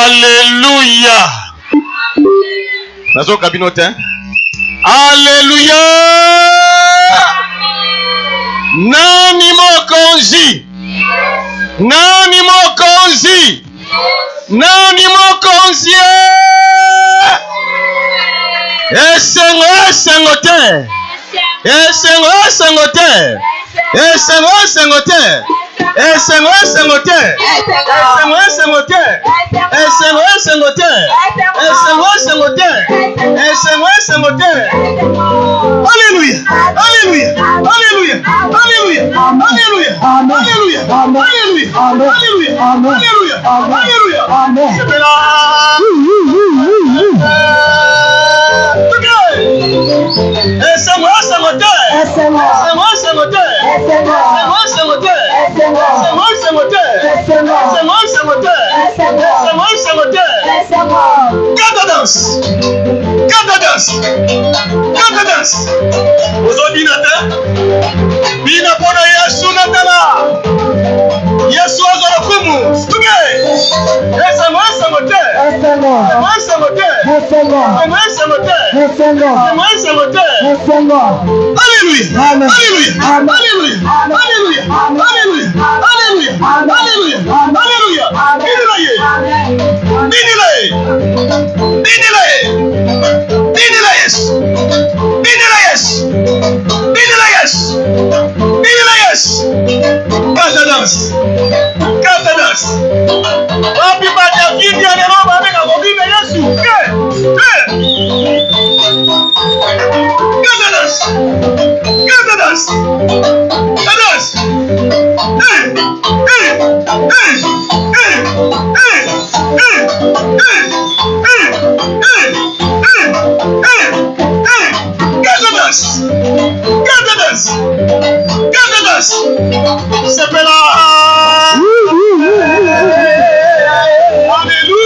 Alléluia. Nazo kabinote. Alléluia. Nani mokonzi. Nani mokonzi. Nani mokonzi. Esengote. Esengote. Alléluia. Alléluia. Alléluia. Alléluia. Alléluia. Alléluia. Alléluia. Alléluia. Alléluia. Alléluia. Aujourd'hui, Bina Pona Yesu Natala. Yesu Azarakumu. Alléluia. Alléluia. Alléluia. Alléluia. Alléluia. Alléluia. Alléluia. Alléluia.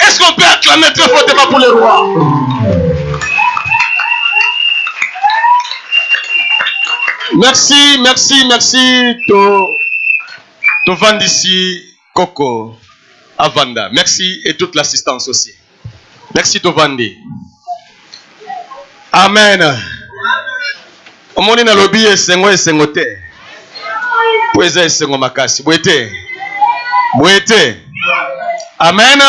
Est-ce qu'on peut acclamer très fortement pour le roi? Merci, merci, merci. To Vandici Coco Avanda. Merci et toute l'assistance aussi. Merci Tovandi. Amen. Omoni na lobby esengo te. Poeza esengo makasi. Boete. Amen.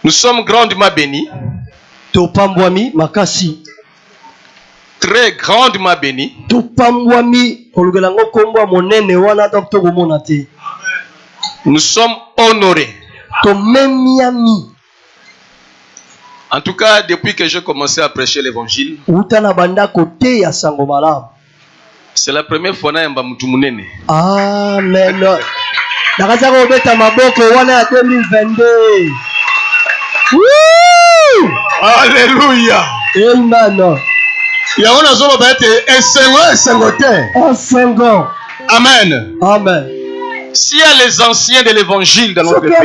Nous sommes grandement bénis. Topambwami makasi. Très grandement bénis. Topambwami olugelango kombo monene wana docteur monate. Nous sommes honorés. Tomemiami. En tout cas, depuis que j'ai commencé à prêcher l'évangile, c'est la première fois que je suis Amen. Alléluia. Amen. Amen. S'il y a les anciens de l'évangile dans notre pays,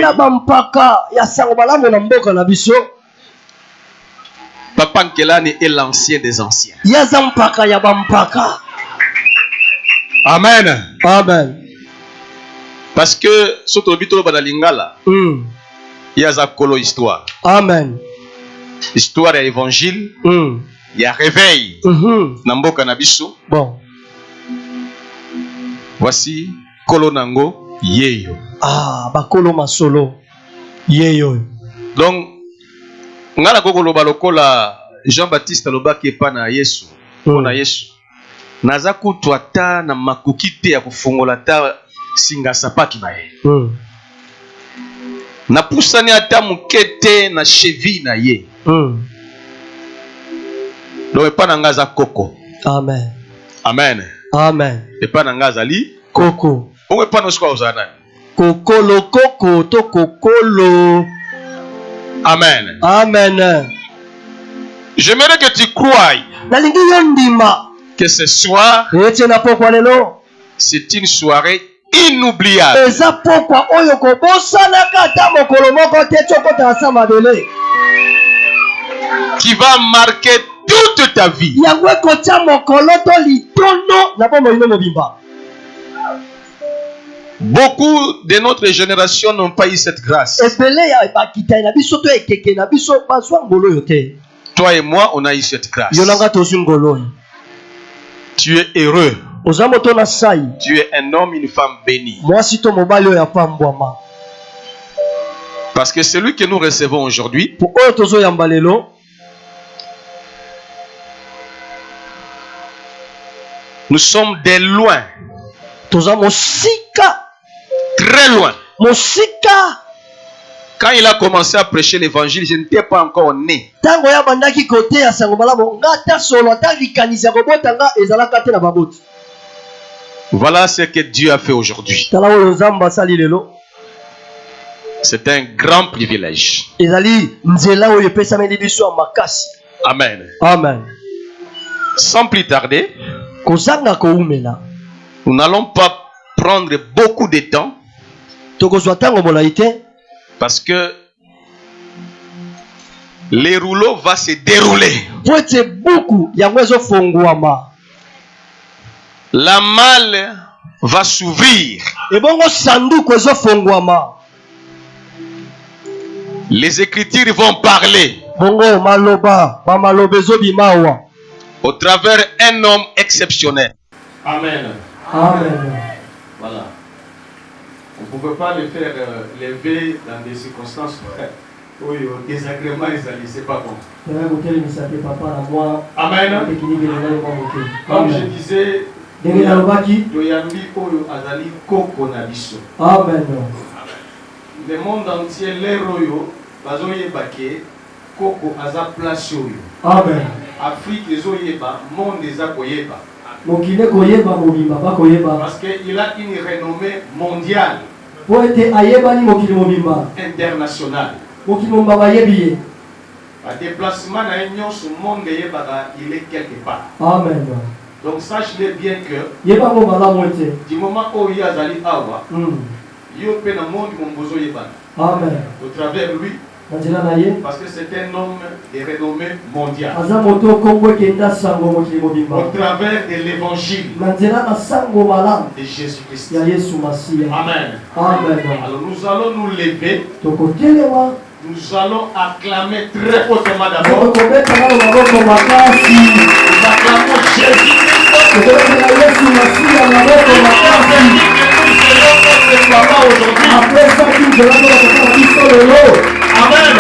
Papa Nkelani est l'ancien des anciens. Amen. Amen. Parce que surtout bito badalingala, il y a za kolo histoire. Amen. Histoire et évangile. Il y a réveil. Namboka na biso. Bon. Voici kolo nango yeyo. Ah, bakolo masolo yeyo. Donc ngala kokolo balokola Jean-Baptiste lobaki epa na Yesu. Na Yesu. Naza kutu ata na makuki te ya kufungola ta singa sapaki na ye. Na pusani ata mukete na cheville na ye. Donc epa na ngaza koko. Amen. Amen. Amen. Epa na ngaza li koko. Onge epa no siko uzana. Kokolo koko to kokolo. Amen. Amen. J'aimerais que tu croies que ce soir, c'est une soirée inoubliable qui va marquer toute ta vie. Beaucoup de notre génération n'ont pas eu cette grâce. Toi et moi, on a eu cette grâce. Tu es heureux. Tu es un homme, une femme bénie. Parce que celui que nous recevons aujourd'hui, nous sommes de loin. Très loin. Quand il a commencé à prêcher l'évangile, je n'étais pas encore né. Voilà ce que Dieu a fait aujourd'hui. C'est un grand privilège. Amen. Amen. Sans plus tarder, nous n'allons pas prendre beaucoup de temps parce que les rouleaux vont se dérouler. La malle va s'ouvrir. Les écritures vont parler au travers un homme exceptionnel. Amen. Amen. Voilà. On ne pouvait pas le faire lever dans des circonstances où désagrément ils c'est pas bon. Amen. Comme je disais, Amen. Le monde entier, les royaux, Koko aza place oyo. Amen. Afrique ezoyeba, monde eza koyeba. Mokile koyeba mobimba ba koyeba. Parce qu'il a une renommée mondiale. Po ete ayeba ni mokile mobimba. International. Mokile mobimba ba yebiye. A déplacement na nyonso monde yeba il est quelque part. Amen. Donc sache-le bien que yeba mo bala moite. Du moment où il y a zali awa. Yo pe na monde mombozo yeba. Amen. Au travers lui. Parce que c'est un homme de renommée mondiale. Au travers de l'évangile de Jésus-Christ. Amen. Amen. Alors nous allons nous lever. Nous allons acclamer très fortement d'abord. Nous acclamons Jésus-Christ. Amen. Acclamons Jésus. Amen.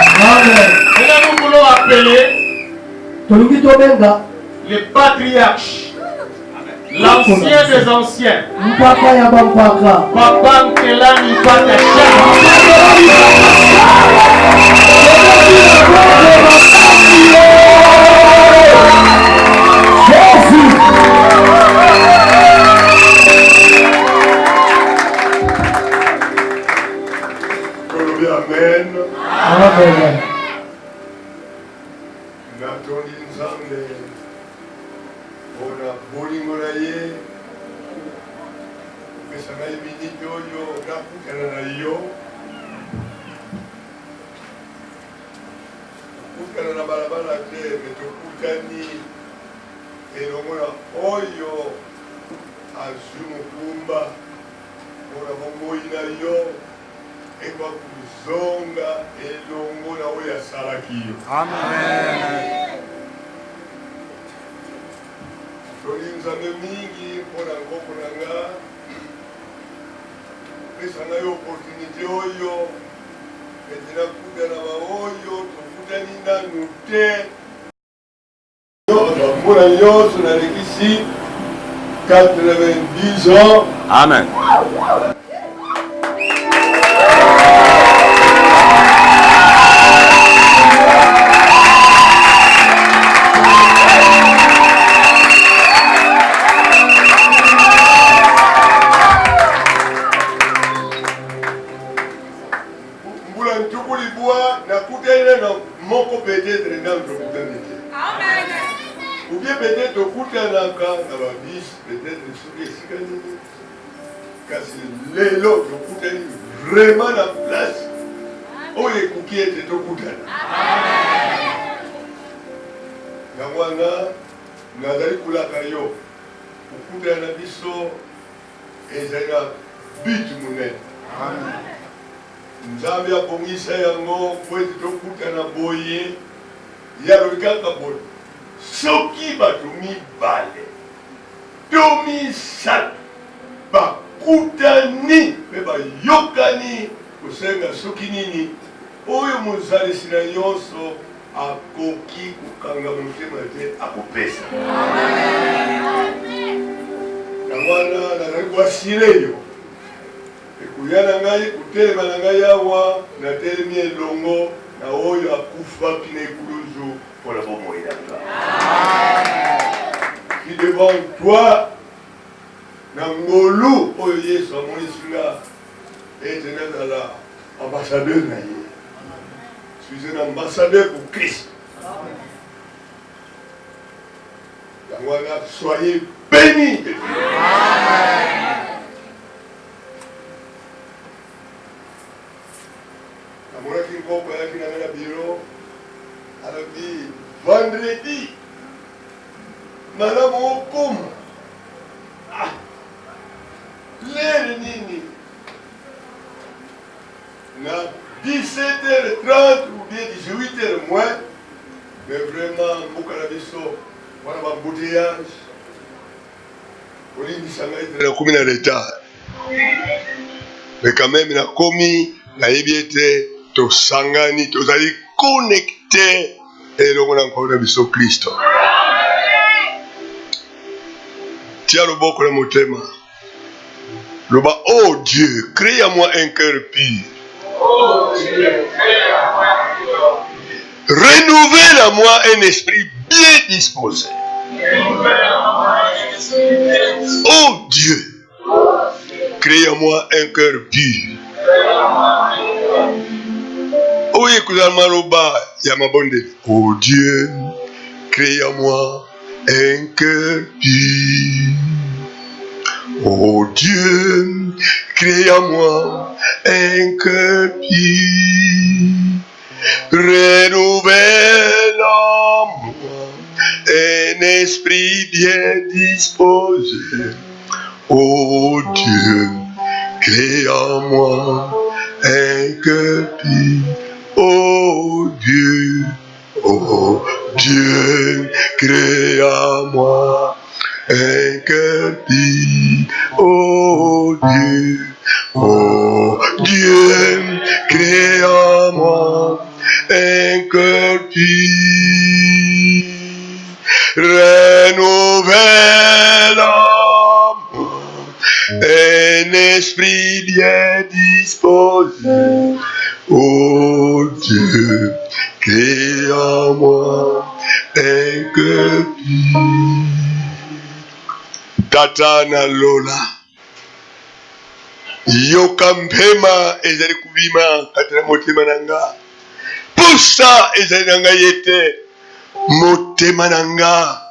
Amen. Et là nous voulons appeler le patriarche, l'ancien des anciens, Papa Nkelani Patacha. Amen. Amen. Natoni nzambe ona bolingo na ye pesa na ye miniti oyo nakutana na yo kutana na balabala te me tokutani elongo na oyo azwi mokumba mpona bomoi na yo ekwa kuzonga elongo na oyo asalaki yo. Amen. toli nzambe mingi mpona nkoko na nga pesa na yo opportunité oyo ete nakutana baoyo tokutani nanu te mbona nyonso nalekisi 90 ans. Amen. Ou bien peut-être au coup d'un encas dans la vie, peut-être ce qui est car c'est l'élo, le coup vraiment la place oyo kuki ete tokutana. Yango wana nazali kulaka yo okutana biso ezali na bitu monene. Nzambe abongisa yango po ete tokutana boye yalobi kaka boye soki bato mibale to misato bakutani mpe bayokani kosenga soki nini oyo mozalisi na nyonso akoki kokanga motema te akopesa. Yango wana nazali koasire yo ekuya na ngai kotelema na ngai awa natelemi elongo na oyo akufaki na ekuluzu mpona bomoi na nga. Qui devant toi na ngolu oyo Yesu amonisi nga ete nazala ambassadeur na ye. Je suis un ambassadeur pour Christ. Yango wana soyez bénis de Dieu. Namonaki nkoko ayaki na nga na biro alobi vendredi malamu okoma lere nini na 17h30 ou bien 18h moins, mais vraiment mboka na biso wana bambouteillage olimbisanga ete nakomi na retard, mais quand même nakomi nayebi ete tosangani tozali connecté elongo na nkolo na biso Kristo. Tia loboko na motema loba, oh Dieu, crée à moi un cœur pur. Renouvelle à moi un esprit bien disposé. Oh Dieu, crée à moi un cœur pur. Oh Dieu, crée à moi un cœur pur. Oh Dieu, crée à moi un cœur pur. Renouvelle en moi un esprit bien disposé. Oh Dieu, crée en moi un cœur pur. Oh Dieu, crée en moi un cœur pur. Oh Dieu, crée en moi un cœur pur. Renouvelle en moi un esprit bien disposé. Oh Dieu, crée en moi un cœur pur. Tata na Lola yoka mpema ezali kubima katina motema nanga pusa ezali nanga yete motema nanga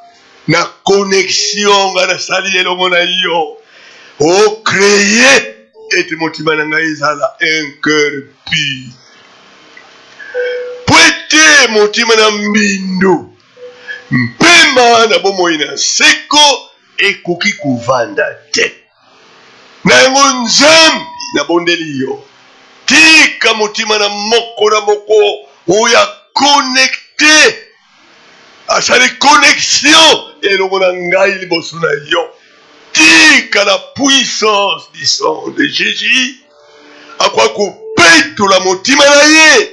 na connexion nga na sali elongo na yo o créer ete motema nanga ezala un cœur pur pwete motema na mbindo mpema na bomoi na seko ekoki kuvanda te na yango nzambi na bondeli yo tika motima na moko oya connecté asali connexion elongo na ngai liboso na yo tika la puissance du sang de Jésus akwa kopetola motima na ye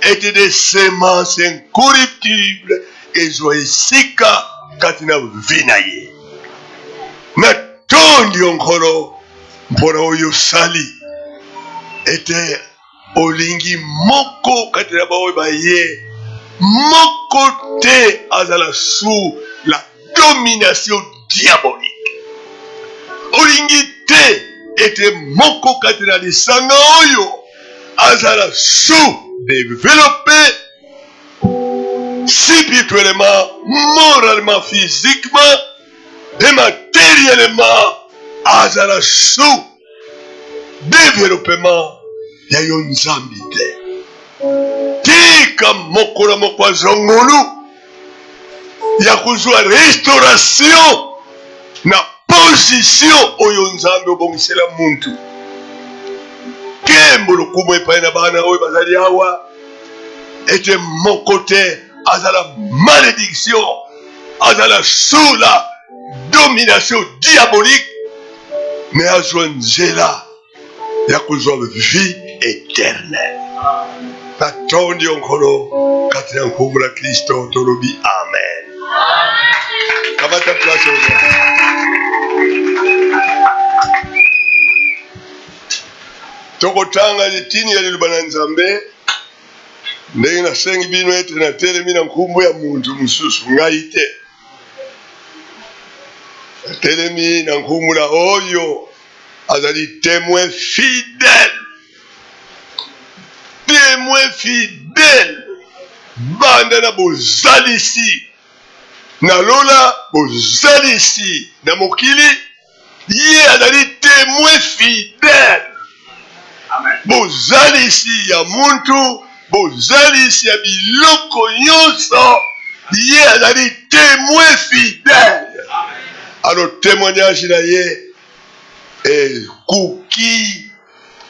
ete de semences incorruptibles ezwa esika kati na vi na ye na tondi onkolo mpona oyo sali ete olingi moko kati na baoyo baye moko te azala sous la domination diabolique olingi te ete moko kati na lisanga oyo azala sous développé spirituellement, moralement, physiquement et matériellement azala sous développement ya yo nzambi te tika moko na moko azongolu ya kozwa restauration na position oyo nzambe obongisela muntu. Kembo lokumu epai na bana oyo bazali awa ete moko te azala malédiction, azala sous la domination diabolique, mais azwa nzela ya kozwa vie éternelle. Natondi onkolo kati na nkombo la Kristo tolobi amen. Kamata place oyo. Tokotanga litini ya liloba na Nzambe ndenge nasengi bino ete natelemi na nkombo ya muntu mosusu ngai te. Natelemi na nkombo la oyo azali témoin fidèle. Témoin fidèle. Banda na bozalisi. Na lola bozalisi. Na mokili ye azali témoin fidèle. Bozalisi ya muntu, bozalisi ya biloko nyonso, ye azali témoin fidèle. Alors témoignage na ye kuki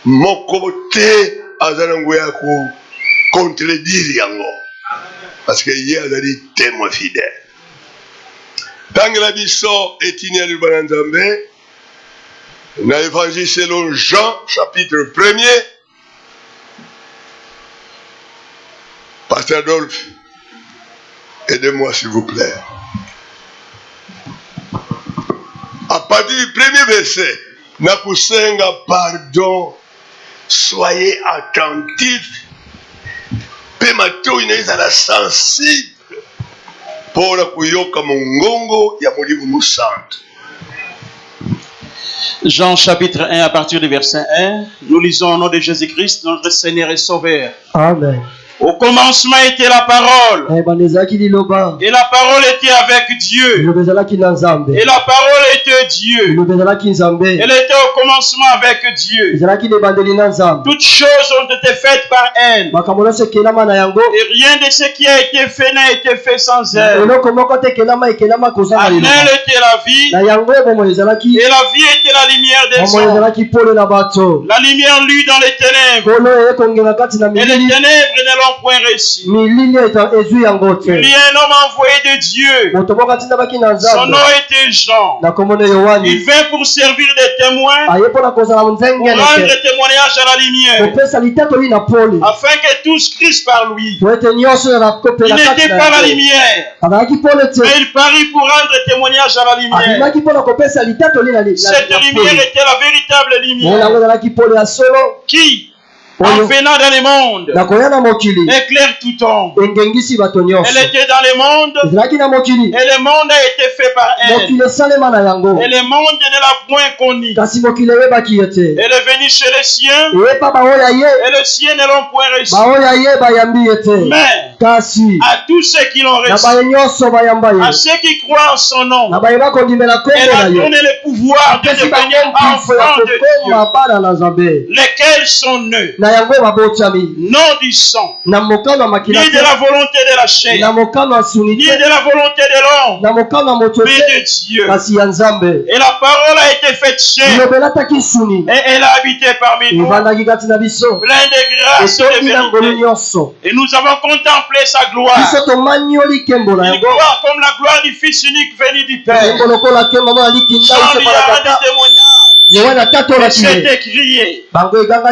moko te azanango ya ko contredire yango, parce que ye azali témoin fidèle. Tangela biso etini ya liloba na Nzambe na évangile selon Jean chapitre 1er. Pasteur Adolphe, aidez-moi s'il vous plaît. À partir du premier verset, nakusenga pardon, soyez attentifs. Pemato inaweza la sensible pour la kuyoka mongongo ya Molimo Musantu. Jean chapitre 1 à partir du verset 1, nous lisons au nom de Jésus-Christ, notre Seigneur et Sauveur. Amen. Au commencement était la parole. Et la parole était avec Dieu. Et la parole était Dieu. Elle était au commencement avec Dieu. Toutes choses ont été faites par elle. Et rien de ce qui a été fait n'a été fait sans elle. En elle était la vie. Et la vie était la lumière des hommes. La lumière lui dans les ténèbres. Et les ténèbres ne l'ont point réussi. Il y a un homme envoyé de Dieu. Son nom était Jean. Il vint pour servir de témoin, pour rendre témoignage à la lumière, afin que tous crissent par lui. Il n'était pas la lumière, mais il parut pour rendre témoignage à la lumière. Cette lumière était la véritable lumière qui, en venant dans le monde, éclaire tout homme. Elle était dans le monde, et le monde a été fait par elle. Et le monde ne l'a point connue. Elle est venue chez les siens, et les siens ne l'ont point reçue. Mais à tous ceux qui l'ont reçu, à ceux qui croient en son nom, elle a donné le pouvoir de devenir enfants de Dieu, lesquels sont nés non du sang, ni de la volonté de la chair, ni de la volonté de l'homme, mais de Dieu. Et la parole a été faite chair, et elle a habité parmi nous, plein de grâce et de vérité. Et nous avons contemplé sa gloire, une gloire comme la gloire du Fils unique venu du Père. Jean lui a rendu témoignage. C'est écrit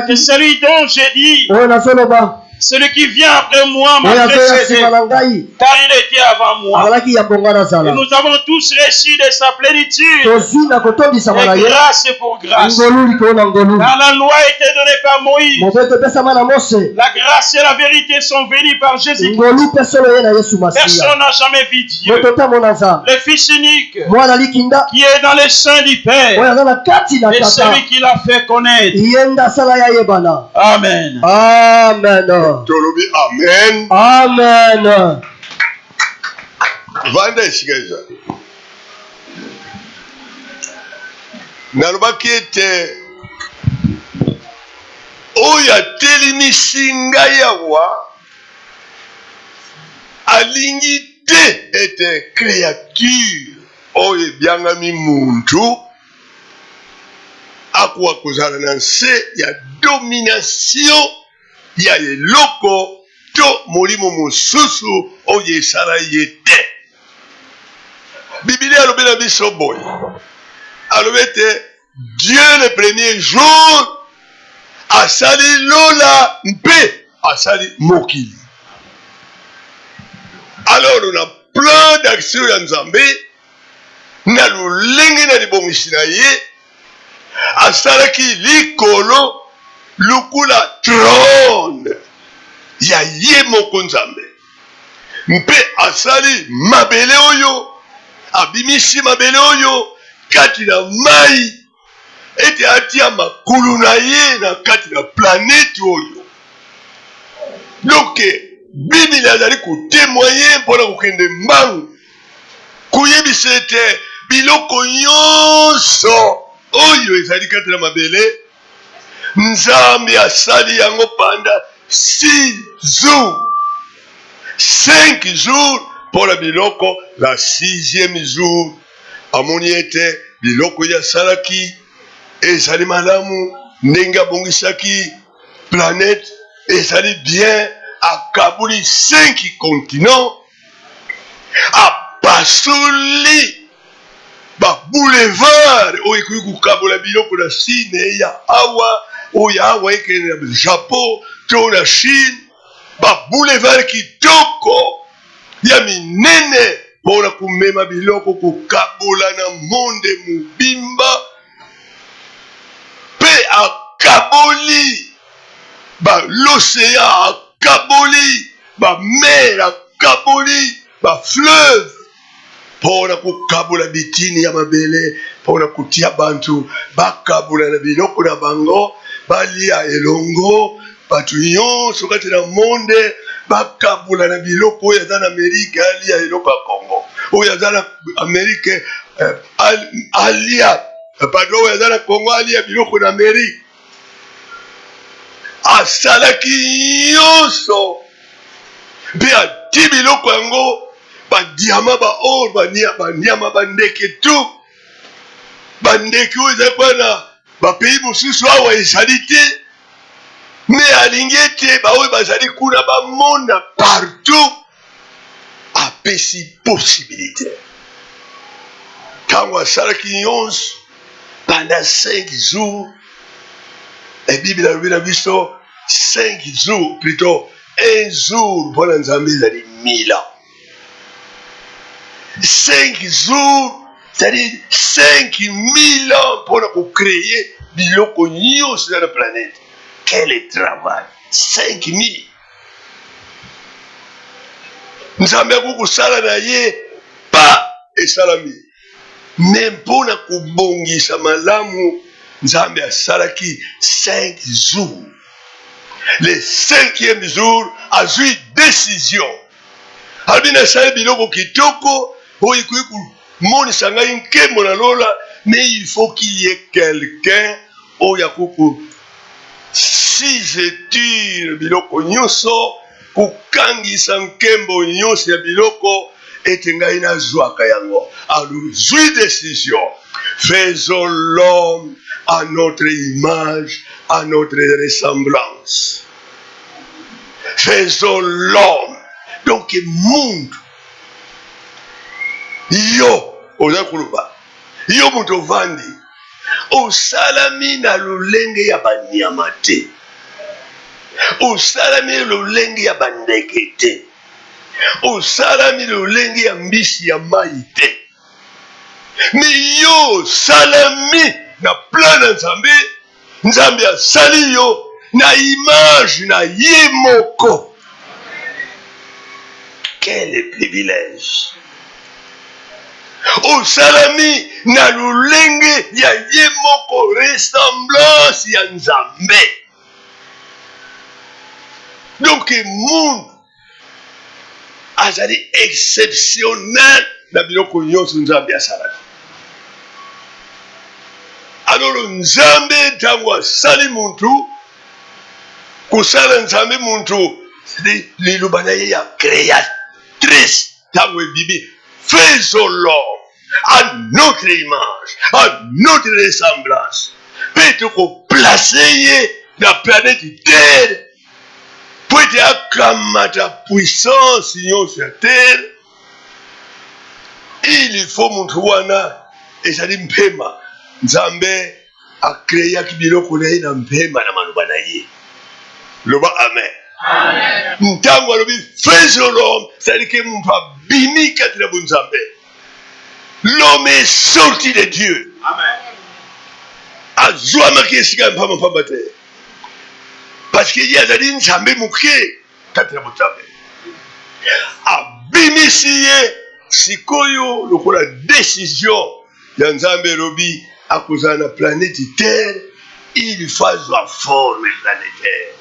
que celui dont j'ai dit, celui qui vient après moi m'a précédé, car il était avant moi. Et nous avons tous reçu de sa plénitude, et grâce pour grâce. Car la loi était donnée par Moïse, la grâce et la vérité sont venues par Jésus-Christ. Personne n'a jamais vu Dieu. Le Fils unique qui est dans les seins du Père, et celui qui l'a fait connaître. Amen. Amen. Tolobi amen. Amen. Vanda isikaiza. Nalobaki ete oyo atelemisi ngai awa alingi te ete créature oyo ebyangami muntu akuwa kozala na nse ya domination ya eloko to molimo mosusu oyo esala ye te. Biblia alobi na biso boye, alobi ete Dieu le premier jour asali lola mpe asali mokili. Alors na plan d'action ya Nzambe na lolenge na libongisi na ye asalaki likolo lukula trône ya ye moko Nzambe, mpe asali mabele oyo, abimisi mabele oyo kati na mai ete atia makulu na ye na kati na planète oyo. Donc Bible azali kotémoigner mpona kokende mbangu koyebisa ete biloko nyonso oyo ezali kati na mabele Nzambe asali yango panda 6 jours, 5 jours mpona biloko la 6e jour amoni ete biloko ya salaki ezali malamu ndenge abongisaki planète ezali bien, akabuli 5 continents, apasuli ba boulevard oyo ekoki kokabola biloko na Chine ya awa oyo awa ekende na Japon to na Chine, ba boulevard kitoko ya minene mpona komema biloko kokabola na monde mobimba, mpe akaboli ba l'océan, akaboli ba mer, akaboli ba fleuve mpona kokabola bitini ya mabele, mpona kotia bantu bakabola na biloko na bango, balia elongo, bato nyonso kati na monde bakabola na biloko oyo aza na Amerike alia eloko ya Congo, oyo aza na Amerike alia pardon, oyo aza na Congo alia biloko na Amerike. Asalaki nyonso mpe ati biloko yango badiama baor banyama bandeke tu, bandeke oyo ezali kwa na bapays mosusu awa ezali te, me alingi ete baoyo bazali kuna bamona partout, apesi possibilité. Ntango asalaki nyonso pendant 5 jours, et Bible alobi na biso 5 jours, plutôt 1 jour mpona Nzambe ezali 1000 ans. 5 jours, c'est-à-dire 5000 ans pour créer biloko nyonso sur la planète. Quel travail! 5000. Nzambe akokosala na ye pa esalami, mais mpona kobongisa malamu Nzambe asalaki 5 jours. Le 5e jour azwi décision. Albi nasali biloko kitoko oyo ekoki komonisa ngai nkembo na lola, mais il faut qu'il y ait quelqu'un oyo akoko sigetire biloko nyonso, kokangisa nkembo nyonso ya biloko ete ngai nazwaka yango. Azwi décision. Faisons l'homme à notre image, à notre ressemblance. Faisons l'homme. Donc, monde. Yo, oza kuluba. Yo muto vandi. Osalami na lolenge ya banyama te. Osalami na lolenge ya bandeke te. Osalami na lolenge ya mbisi ya mai te. Mais yo salami na plan na Nzambe, Nzambe asali yo na image na ye moko. Quel privilège! Osalami na lolenge ya ye moko, ressemblance ya Nzambe. Donc monde azali exceptionnel na biloko nyonso Nzambe asalaki. Alors Nzambe ntango asali muntu kusala nzambe muntu liloba na ye ya créatrice ntango ebibi. Faisons l'homme à notre image, à notre ressemblance. Peut-être qu'on place la planète Terre pour être acclamé ta puissance sur la Terre. Il faut montrer et ça dit mpema nzambe a créé kibiloko na ye na mpema na maloba na ye. Loba amen. Ntango alobi faisons l'homme, c'est-à-dire que muntu abimi kati na bunzambe. L'homme est sorti de Dieu. Azwamaki esika mpama mpamba te. Parce que ye azali nzambe muke kati na bunzambe. Abimisi ye sikoyo lokola décision ya nzambe elobi akozala na planète Terre, il faut azwa forme planétaire.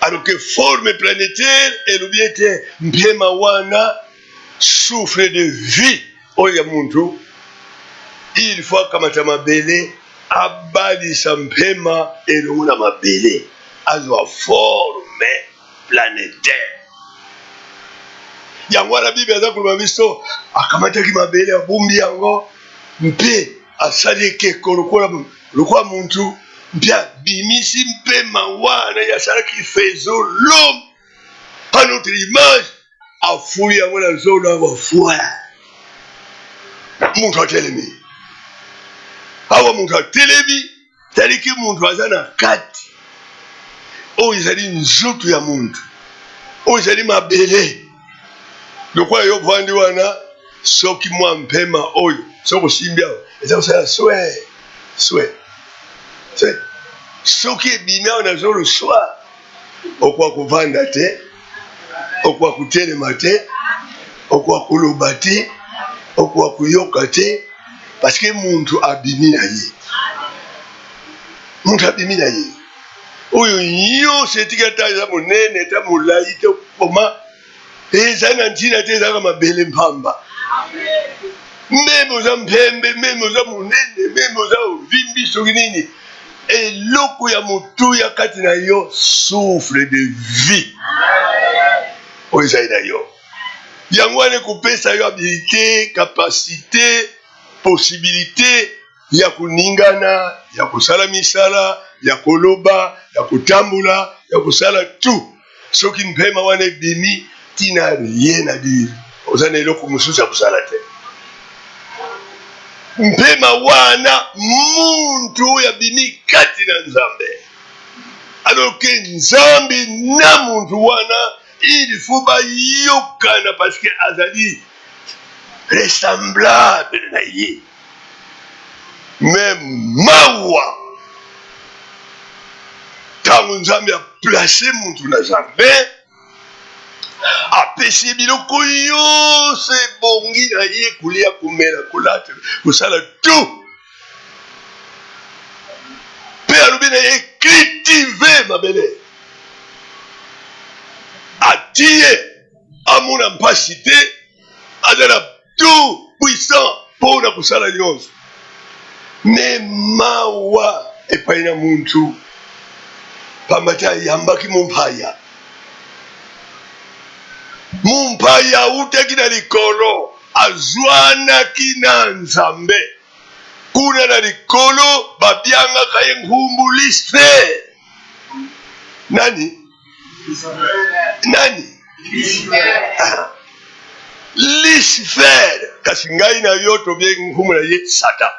Alors que forme planétaire elobi ete mpema wana souffle de vie oya muntu, il faut akamata mabele abalisa mpema elongo na mabele azwa forme planétaire. Yango wana Bible aza koloba biso akamataki mabele abumbi yango mpe asali ekeko lokola muntu mpe abimisi mpema wana yasalaki faisons l'homme à notre image afuli yango na zolo yango afua muntu atelemi. Awa muntu atelemi taliki muntu aza na kati oyo ezali nzoto ya muntu oyo ezali mabele. Lokola yo vandi wana soki mwa mpema oyo soko simbia eza kosala swe soki ebimi awo na zolo swa okwa kovanda te, okwa kutelema te, okwa koloba te, okwa kuyoka te, parce que muntu abimi na ye. Muntu abimi na ye oyo nyonso etika ta eza monene ta molai te koma eza na ntina te ezaka mabele mpamba. Meme oza mpembe, meme oza monene, meme oza ovimbi soki nini, eloko ya motu ya kati na yo souffle de vie oyo ezali na yo. Yango wana ekopesa yo habilité, capacité, possibilité ya kuningana, ya kosala misala, ya koloba, ya kotambola, ya kosala tout. Soki mpema wana ebimi tina rien à dire. Oza na eloko mosusu ya kosala te. Mpema wana muntu ya bimi kati na nzambe. Alors que nzambe na muntu wana il faut ba yokana parce que azali ressemblable na ye. Même mawa tango nzambe a placé muntu na nzambe apesi biloko yonso ebongi na ye kolia komela kolata kosala tout mpe alobi na ye cultive mabele atie amona mpasi te aza na tout puissant mpona kosala nyonso me mawa epai na muntu pamba te ayambaki mompaya mumpaya autaki na likolo azwanaki na nzambe kuna na likolo babiangaka ye nkumbu Lucifer. Nani? Lucifer. Kasi ngai na yo tobie nkumbu na ye Satan.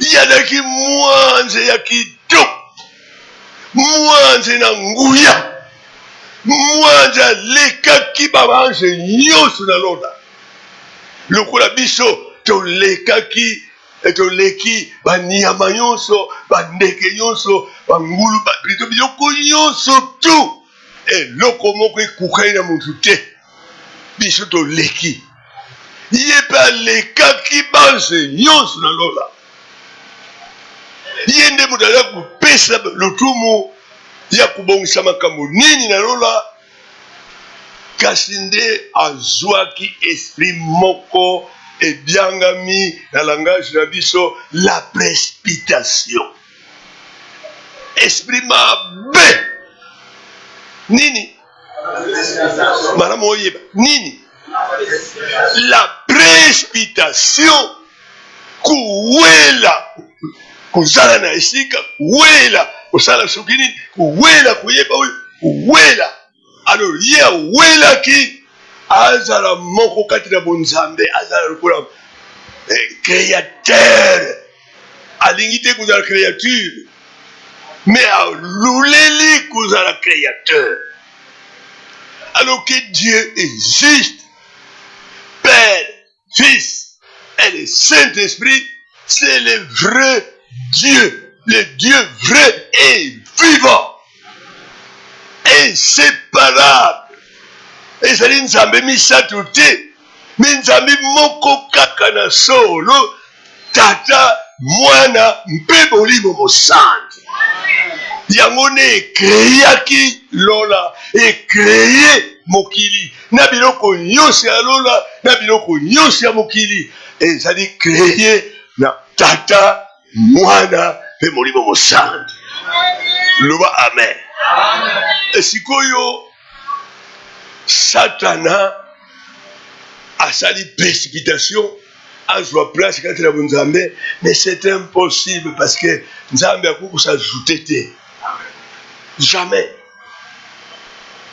Yazaki mwanze ya kitoko, mwanze na nguya, mwanze alekaki babanze nyonso na lola lokola biso tolekaki toleki banyama nyonso bandeke nyonso bangulu plutôt biloko nyonso tu eloko moko ekukaki na muntu te biso toleki ye mpe alekaki banze nyonso na lola ye nde moto aza kopesa lotumu ya kubongisa makambo nini na lola kasi nde azwaki esprit moko ebiangami na langage na biso la précipitation esprit mabe. Nini? Madame Oyeba. Nini? La précipitation. Kuwela. Kuzala na esika. Kuwela. Kusala sukini. Kuwela kuyeba uyu. Kuwela. Alors, y'a wela ki. Azala moko kati na bonzambe. Azala lukula. Créateur. Alingite kuzala créature. Mais à l'ouleli kuzala créateur. Alors que Dieu est juste. Père, Fils et le Saint-Esprit, c'est le vrai Dieu. Le Dieu vrai et vivant. Inséparable. Et ça dit nzambe misatu te. Mais nzambe moko kaka na solo. Tata mwana mpe bolimo mosantu. Yango ne créaki lola et créé mokili. Na biloko nyonso ya lola, na biloko nyonso ya mokili. Et ça dit créé na tata mwana mpe molimo mosantu. Loba amen. Et sikoyo Satana a sali précipitation à jouer place quand il a bon Nzambe, mais c'est impossible parce que Nzambe a beaucoup s'ajouter. Jamais.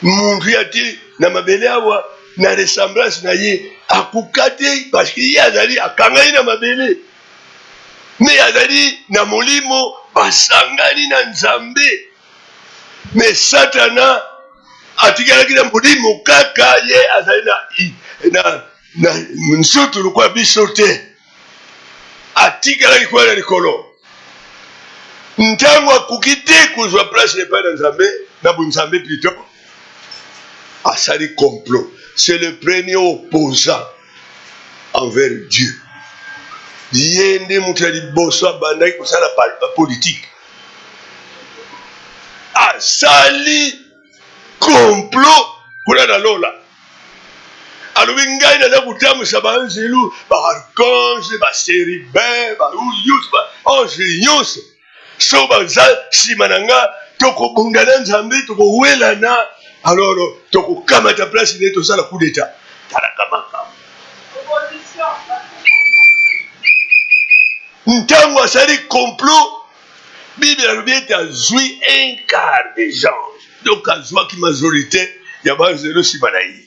Mon Dieu a dit, na mabele awa, na ressemblance na ye, akukate, parce qu'il y a zali, akangai na mabele. Mais azali, na molimo, basangani na Nzambe. Mais Satana, atikalaki na molimo kaka ye, azali na nsutu lukwa biso te. Atikalaki kwa na likolo. Ntango akuki te kozwa place epai na Nzambe, na bonzambe plutôt. Asali complot. C'est le premier opposant envers Dieu. Yende mutu ya liboso abandaki kosala politique. Asali complot kuna na lola. Alobi ngai naza kotamwisa baanjelu, baarchange, baserubin, baange nyonso. So baza nsima na nga tokobunda na Nzambe tokowelana. Alors tokokamata place nde tosala coup d'état. Talaka makambo. Ntango asali complot, Bible alobi ete azwi un quart des anges. Donc azwaki majorité ya banzelo nsima na ye.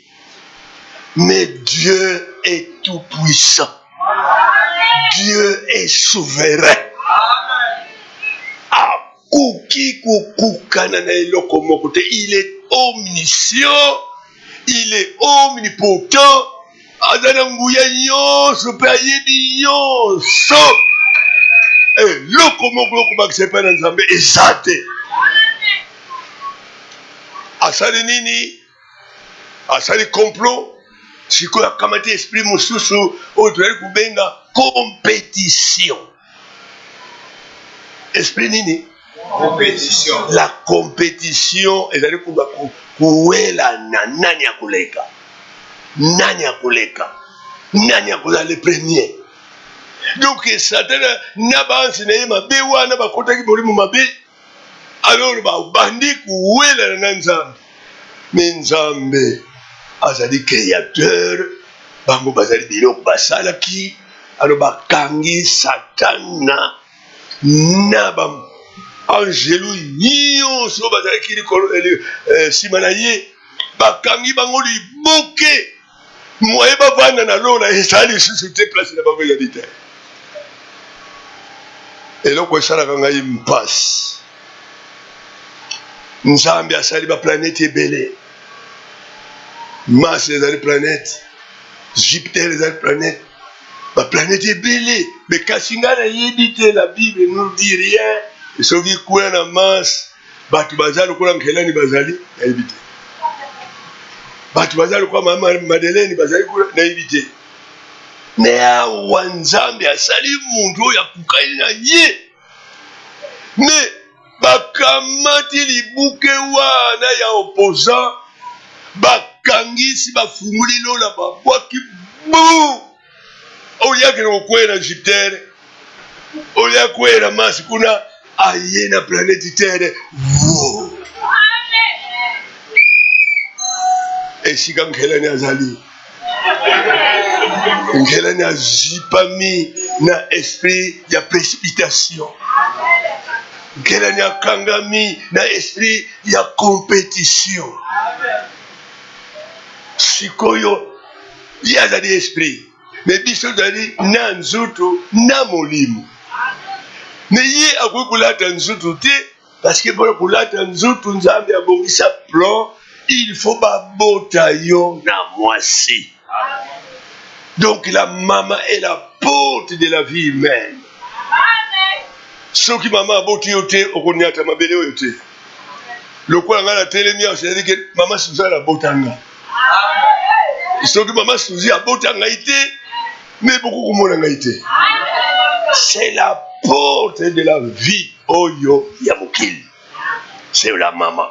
Mais Dieu est tout puissant. Dieu est souverain. Akuki kukukana na eloko moko te. Il est omniscient. Il est omnipotent. Azana nguya nyonso pe ayebi nyonso. Eloko moko baksepa na Nzambe eza te. Asali nini? Asali complot. Sikoyo akamati esprit mosusu oyo toyali kubenga compétition. Esprit nini? Compétition. La compétition ezali kuwela na nani akoleka. Nani akoleka. Nani akozala le premier. Donc Satana na bansi na ye mabe wana bakotaki bolimo mabe. Alors bandi kuwela na Nzambe. Mais Nzambe azali créateur, bango bazali biloko basalaki, alors bakangi Satana na ba angelu nyonso bazalaki likolo nsima na ye, bakangi bango liboke, moye bavanda na lola ezali lisusu te place na bango ezali te. Eloko esalaka ngai mpasi. Nzambe asali baplanete ebele. Mars ezali planète, Jupiter ezali planète, ba planète ebele, mais kasi nga na yebi te, la Bible nous dit rien. Et soki kuna na Mars, batu bazali lokola Nkelani bazali, na yebi te. Batu bazali lokola Mama Madeleine bazali kuna, na yebi te. Mais awa Nzambe asali muntu oyo akukani na ye. Mais bakamati libuke wana ya opposant, bakangisi bafunguli lola babwaki bu. Olia kena okwela Jupiter, olia kwela Mars kuna, aye na planète terre wo esika nkelani azali nkelani azipami na esprit ya précipitation nkelani akangami na esprit ya compétition sikoyo ye azali esprit me biso tozali na nzutu na molimo me ye akoki kolata nzutu te parce que mpona kolata nzutu nzambe abongisa plan il faut babota yo na mwasi. Donc la maman est la porte de la vie humaine. Soki maman aboti yo te okonyata mabele oyo te lokola nga na telemi awo c'est-à-dire que maman Suzy abotanga soki maman Suzy abotanga ite mais beaucoup komona ngai te. C'est la porte de la vie oyo ya mokili. C'est la maman.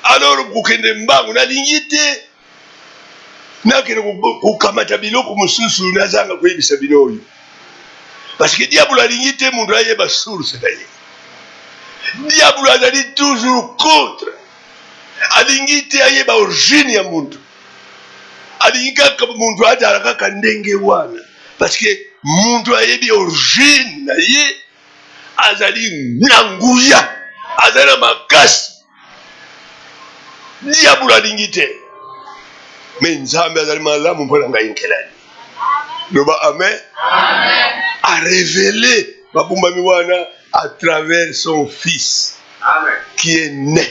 Alors kokende mbangu nalingi te nakende kokamata biloko mosusu nazanga koyebisa bino oyo parce que diable alingi te mundu ayeba source na ye. Diable azali toujours contre alingi te ayeba origine ya mundu alingi kaka mundu azala kaka ndenge wana parce que mundu ayebi origine na ye azali na nguya azali na makasi. Diable alingi te mais nzambe azali malamu mpona ngai nkelani loba amen a révélé babumbami wana à travers son fils qui est né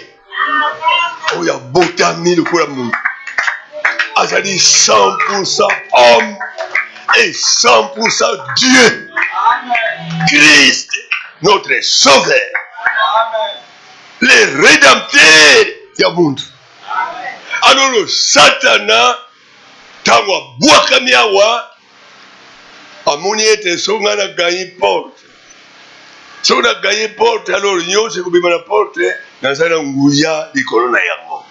oyo abotami lokola mundu azali 100% homme et 100% Dieu. Christ notre sauveur le rédempteur ya mundu. Alors le Satana tango abwakami awa amoni ete soki nga na gagné porte soki na gagné porte alors nyonso ekobima na porte naza na nguya likolo na yango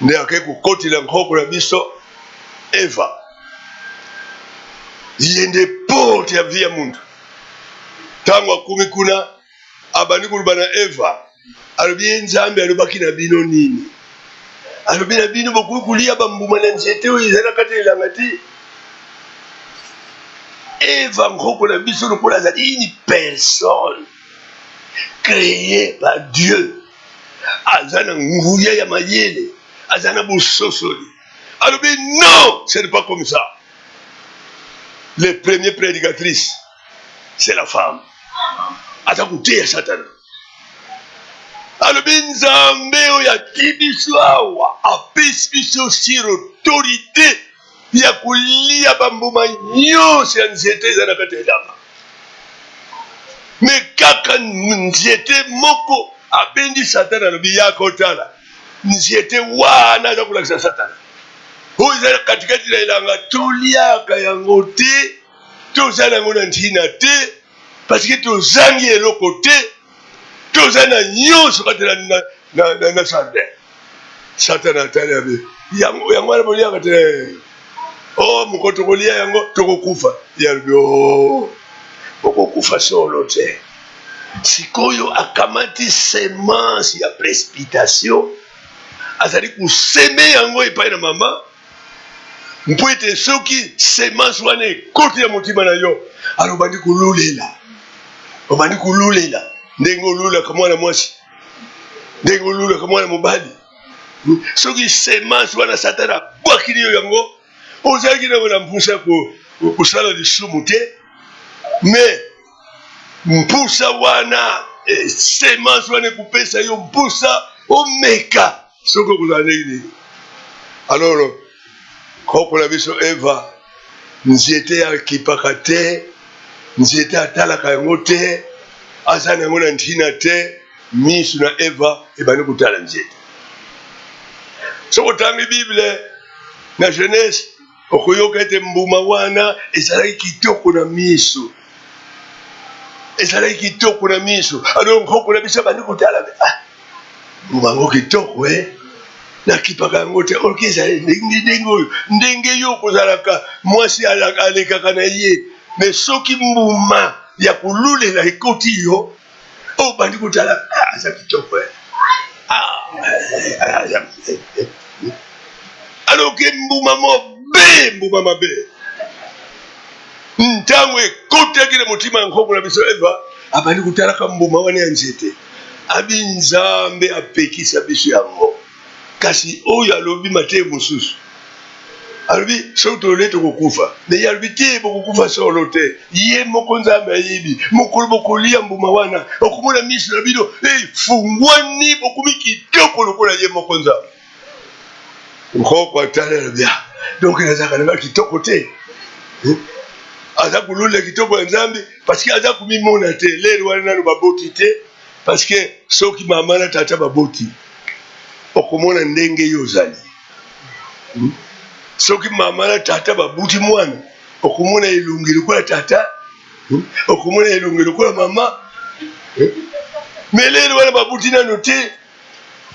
nde akei kokotela nkoko na biso Eva ye nde porte ya vie ya mundu. Tango akomi kuna abandi koloba na Eva alobi ye nzambe alobaki na bino nini alobi na bino bokoki kolia bambuma na nzete oyo ezali na kati ya elanga te. Eva nkoko na biso lokola azali une personne créée par Dieu aza na nguya ya mayele aza na bososoli alobi non ce n'est pas comme ça. Les premières prédicatrices c'est la femme aza koteya Satana alobi nzambe oyo ati biso awa apesi biso sur autorité ya kolia bambuma nyonso ya nzete eza na kati ya elanga me kaka nzete moko abendi Satana alobi yaka otala nzete wana aza kolakisa Satana oyo eza katikati na elanga toliaka yango te toza nango na ntina te parce que tozangi eloko te toza na nyonso kati na jardin. Satana atali abe yango wana boliaka te oh moko tokolia yango tokokufa yalobi oh okokufa solo te. Sikoyo akamati semence ya précipitation azali kuseme yango epai na mama mpo ete soki semence wana ekoti ya motima na yo alors obandi kolulela ndenge olulaka mwana mwasi ndenge olulaka mwana mobali soki semence wana Satana abwakili yo yango ozalaki nango na mpusa kosala lisumu te mais mpusa wana semence wana ekopesa yo mpusa omeka soki okozala ndenge nini. Alors koko na biso Eva nzete akipaka te nzete atalaka yango te aza nango na ntina te misu na Eva ebandi kotala nzete. Soki otangi Bible na Genèse okoyoka ete mbuma wana ezalaki kitoko na misu ezalaki kitoko na misu. Alors nkoko na biso abandi kotala mbuma yango kitoko nakipaka yango te oki ezali ndenge oyo ndenge yo kozalaka mwasi alekaka na ye mais soki mbuma ya kululela ekoti yo obandi kutala aza kitoko alors que mbuma mabe ntango ekotaki na motima ya nkoko na biso eva abandi kutalaka mbuma wana ya nzete abi nzambe apekisa biso yango kasi oyo alobi mate mosusu alobi soki tolole tokokufa me alobi te bokokufa solo te ye moko nzambe ayebi mokolo bokolia mbuma wana okomona miso na bino fungwani bokomi kitoko lokola ye moko nzambe nkoko atalela bia donc nazaka nanga kitoko te aza kulula kitoko ya nzambe parce que aza kumimona te lelo wana nano baboti te parce que soki mama na tata baboti okomona ndenge yo ozali soki mama na tata babuti mwana okomona elongi lokola tata okomona elongi lokola mama me lelo wana babuti nano te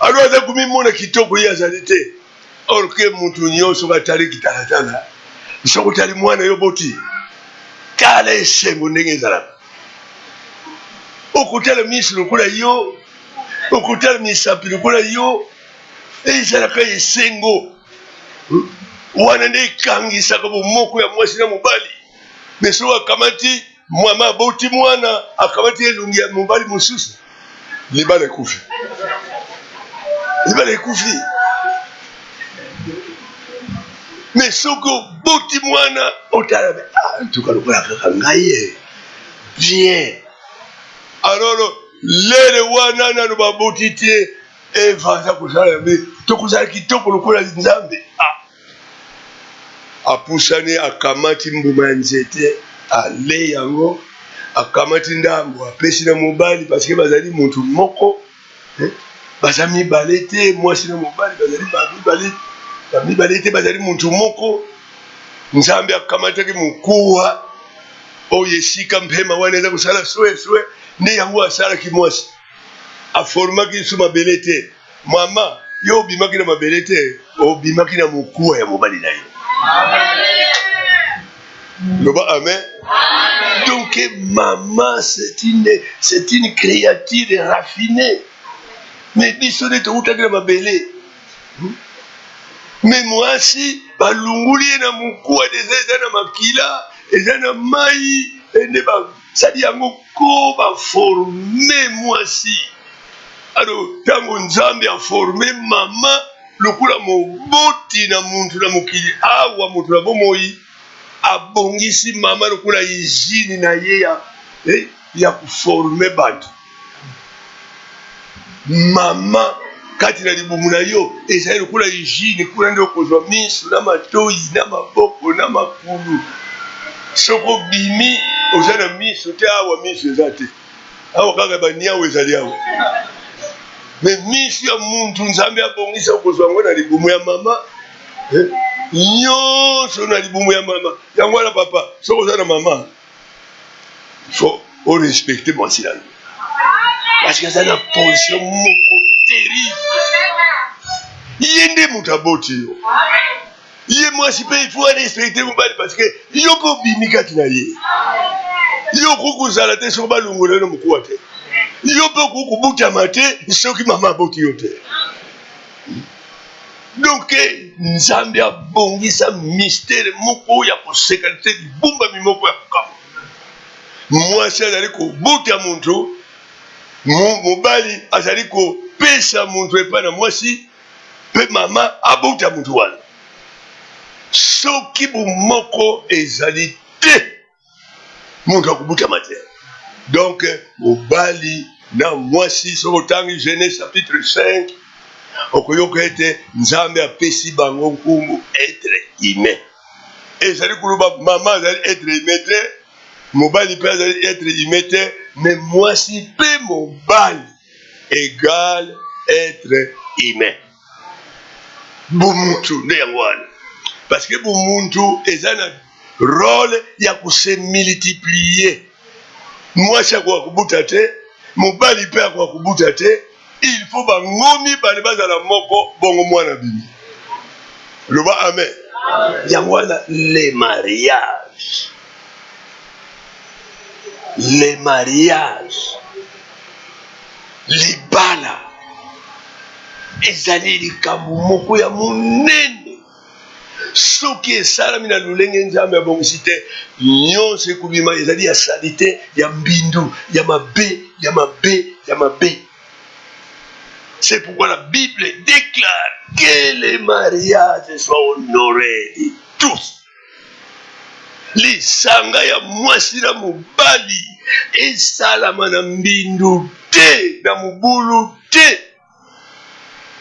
alo aza kumimona kitoko ye azali te or ke mutu nyonso batali kitalatala soki otali mwana yo boti tala esengo ndenge ezalaka okotala miso lokola yo okotala misapi lokola yo ezalaka esengo wana nde ekangisaka bomoko ya mwasi na mobali me soki akamati mama aboti mwana akamati elongi ya mobali mosusu libala ekufi me soki oboti mwana otala tuka lokola kaka ngai bien alors lele wana nano baboti te eva aza kozala me tokozala kitoko lokola nzambe apusani akamati mbuma ya nzete ale yango akamati ndambo apesi na mobali parce que bazali mutu moko baza mibale te mwasi na mobali bazali mibale te bazali mutu moko nzambe akamataki mokuwa oyo esika mpema wana eza kosala sweswe nde yango asalaki mwasi aformaki so mabele te mama yo obimaki na mabele te obimaki na mokuwa ya mobali na yo loba amen donc maman c'est une créature raffinée mais biso nde toutaki na mabele me mwasi balunguli ye na mokuwa deza eza na makila eza na mai nde basali yango ko baforme mwasi alo ntango nzambe aforme mama lokola moboti na muntu na mokili awa moto na bomoi abongisi mama lokola izini na ye ya kuforme bato mama kati na libumu na yo ezali lokola hygiene kuna nde okozwa miso na matoyi na maboko na makulu soko obimi oza na miso te awa miso eza te awa kaka baniawo ezali awa me miso ya muntu nzambe abongisa okozwa yango na libumu ya mama nyonso na libumu ya mama yango wana papa soko oza na mama fo orespecte mwasi na yo parce que aza na position moko terrible ye nde moto aboti yo ye mwasi mpe ifo arespecte mobali parce que yo mpe obimi kati na ye yo okoki kozala te soki balongola yo na mokuwa te yo mpe okoki kobutama te soki mama aboti yo te donc nzambe abongisa mistere moko ya koseka te libumbami moko ya kokama mwasi azali kobuta muntu mobali azali kopesa muntu epai na mwasi mpe mama abuta muntu wana soki bomoko ezali te muntu akobutama te donc mobali na mwasi soki otangi Genèse chapitre 5 okoyoka ete nzambe apesi bango nkumbu etre humain ezali koloba mama azali etre humain te mobali mpe azali etre humain te mais mwasi mpe mobali égal être humain bumuntu nde yango wana parce que bumuntu eza na rôle ya kose multiplier mwasi akoka kobuta te mobali mpe akoka kobuta te il faut bangomi bale bazala moko bongo mwana bimi loba amen yango wana le mariage les mariages, libala, ezali likambo moko ya monene. Soki esalami na lolenge nzambe abongisi te, nyonso ekobima ezali ya salite, ya mbindu, ya mabe, ya mabe, ya mabe. C'est pourquoi la Bible déclare que les mariages soient honorés de tous. Lisanga ya mwasi na mobali esalama na mbindu te, na mobulu te,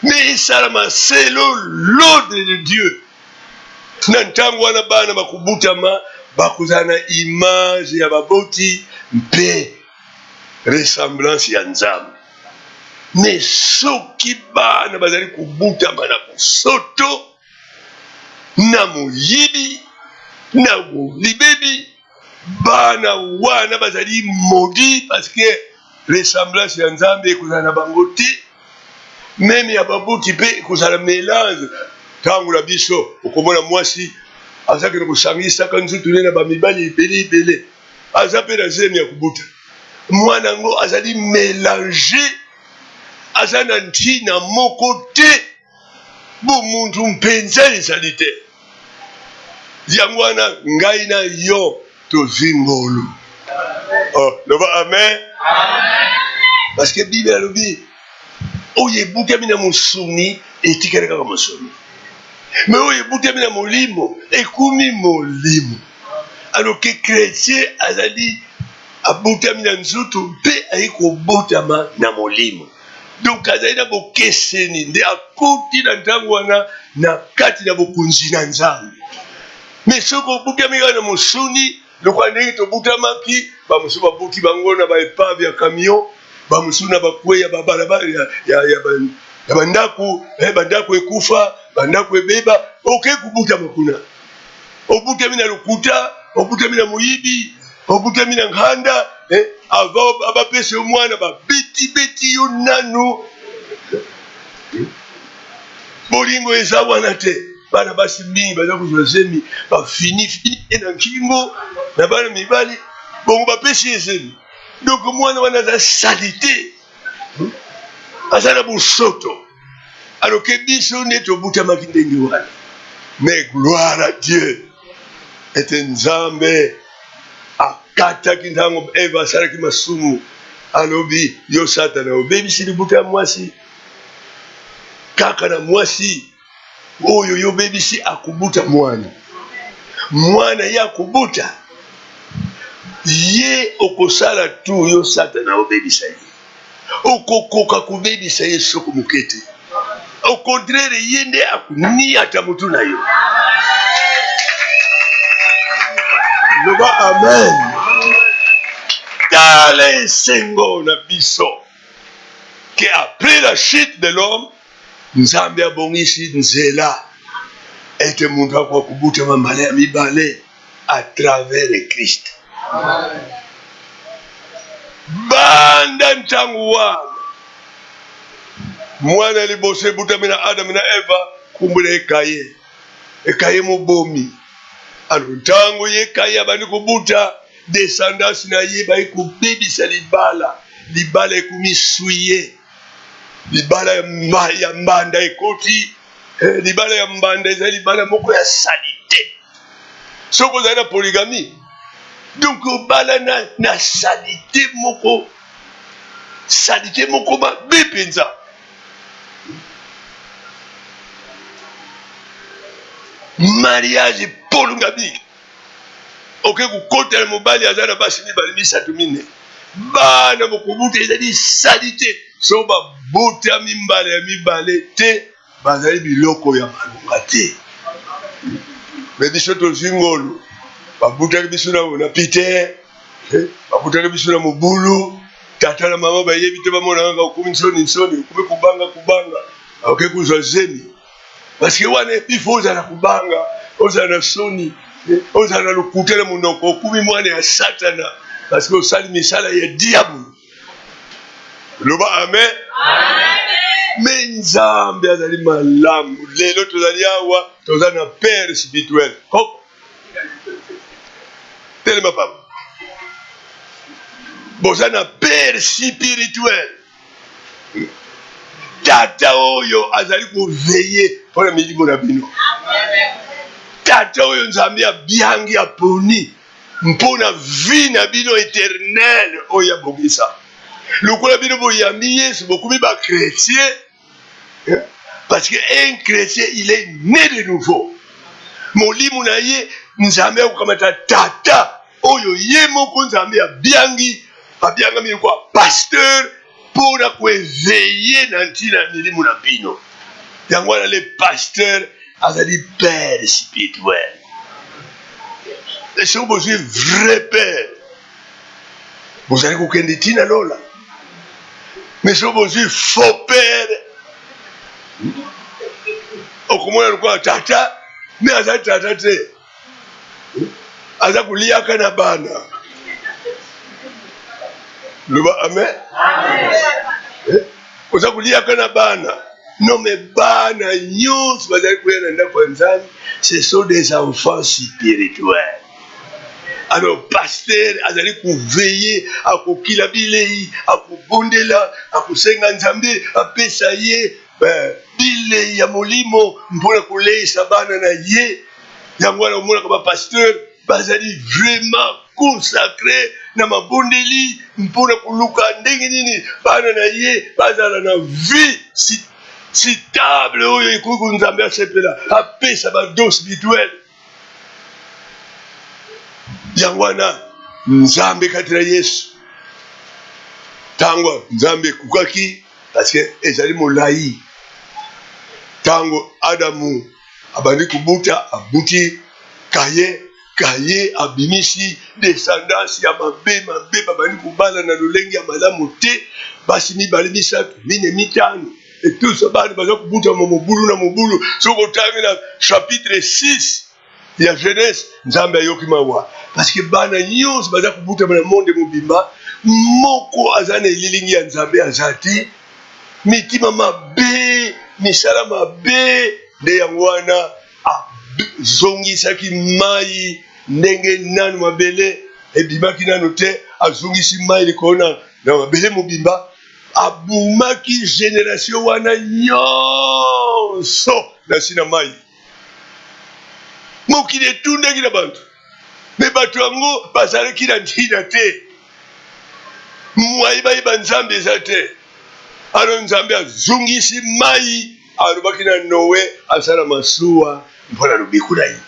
mais esalama selon l'ordre de Dieu. Na ntango wana bana bakubutama bakozala na image ya baboti mpe ressemblance ya Nzambe. Mais soki bana bazali kubutama na bosoto, na moyibi, na libebi, bana wana bazali maudit parce que ressemblance ya Nzambe ekozala na bango te. Même ya baboti mpe ekozala mélange. Tangu la biso okomona mwasi azakena kosangisaka nzutu ne na bamibali ebele aza mpe na zemi ya kubuta, mwana ngo azali mélange, aza na ntina moko te, bomuntu mpenza ezali te. Yango wana ngai na yo tozwi ngolu. Oh, loba amen. Parce que Bible alobi oyo ebukami na mosuni etikali kaka mosuni, mais oyo ebutami na molimo ekumi molimo. Alors que chrétien azali abutami na nzutu mpe ayi kobotama na molimo. Donc azali na bokeseni nde akuti na ntango wana na kati na bokonzi na Nzambe. Mais soki obutami kaka na mosuni lokwa ndenge tobutamaki, bamosusu babuti bango na baepave ya camion, bamosusu na bakwe ya babalabala ya bandako, bandako ekufa, bandako ebeba, oke kubuta makuna. Obutami na lokuta, obutami na moyibi, obutami na nganda, ava abapese omwana babeti yo nanu. Bolingo eza wana te. Bana basi mingi baza kozwa zemi, bafini na nkingo, na bana mibali, bongo bapesi ezemi. Donc mwana wana aza salite, aza na bosoto. Alors que biso nde tobutamaki ndenge wana. Mais gloire à Dieu. Ete Nzambe akataki ntango Eva asalaki masumu, alobi yo Satana obebisi libuta ya mwasi, kaka na mwasi oyo yo bebisi akubuta mwana. Mwana ye akubuta, ye okosala tu yo Satana obebisa ye. Okokoka kubebisa ye soko mukete. Au contraire, ye nde akuniata mutu na yo. Loba amen. Tale sengo na biso que après la chute de l'homme, Nzambe abongisi nzela ete muntu akwa kubuta mambale ya mibale à travers le Christ. Banda ntangu wana mwana libose butami na Adam na Eva kumbula ekaye mobomi. Alors ntango yekaye abandi kubuta descendance na ye bayi kubebisa libala ekumisuye, libala ya mbanda ekoti, libala ya mbanda eza libala moko ya salite. Soko ozali na polygamie, donc obala na salite moko mabe penza. Mariage polygamique. Ok, kukota na mobali azana basi mibali misatu mine. Bana bokubuta ezali salite. So babuta mimbale ya mibale te, bazali biloko ya malunga te. Mais biso tozwi ngolu, babutaki biso na Peter, babutaki biso na mobulu, tata na mama bayebi te bamona nga okumi nsoni, okumi kubanga, ok kuzwa zemi. Parce que wana il faut ozala kubanga, ozala na soni, ozala na lokuta na monoko, okumi mwana ya Satana, parce que osali misala ya diable. Loba amen. Mais Nzambe azali malamu. Lelo tozali awa, tozali na père spirituel. Hop. Tellement pas. bozana père spirituel tata oyo azali veiller pour la milimo na bino tata oyo nzambe abiangi aponi mpona vie na bino éternelle oyo abongisa lokola bino boyambi Yesu bokomi ba chrétien parce que un chrétien il est né de nouveau molimo na ye nzambe akokamata tata oyo ye moko nzambe abiangami kwa pasteur mpona koeveille na ntina milimo na bino yango wana le pasteur azali père spirituel et si vous êtes vrai père vous allez kokende ntina lola mais si vous êtes faux père okomona lokola tata mais azali tata te aza koliaka na bana loba amen oza koliaka na bana non mais bana nyonso bazali koya na ndako ya nzambe ce sont des enfants spirituels alors pasteur azali koveille akokila bilei akobondela akosenga nzambe apesa ye bilei ya molimo mpona koleisa bana na ye yango wana omonaka bapasteur bazali vraiment consacré na mabondeli mpona koluka ndenge nini bana na ye bazala na vie stable oyo ekoki nzambe asepela apesa bado spirituel yango wana nzambe kati na Yesu tango nzambe ekukaki parce que ezali molai tango Adamu abandi kubuta abuti kaye abimisi descendance ya mabe babandi kubala na lolenge ya malamu te basi mibale misatu mine mitano et tout ça bandi baza kubuta mobulu na mobulu soko tangi na chapitre 6 ya Genèse nzambe ayoki mawa parce que bana nyonso baza kubuta na monde mobimba moko azana elilingi ya nzambe azati mitima mabe misala mabe nde yango wana azongisaki mai ndenge nanu mabele ebimaki nanu te azongisi mai likona na mabele mobimba abumaki génération wana nyonso na sina mai mokili etundaki na bantu me bato yango bazalaki na ntina te mwai bayeba nzambe eza te ano nzambe azongisi mai alobaki na Noe asala masuwa mpona lobiku na ye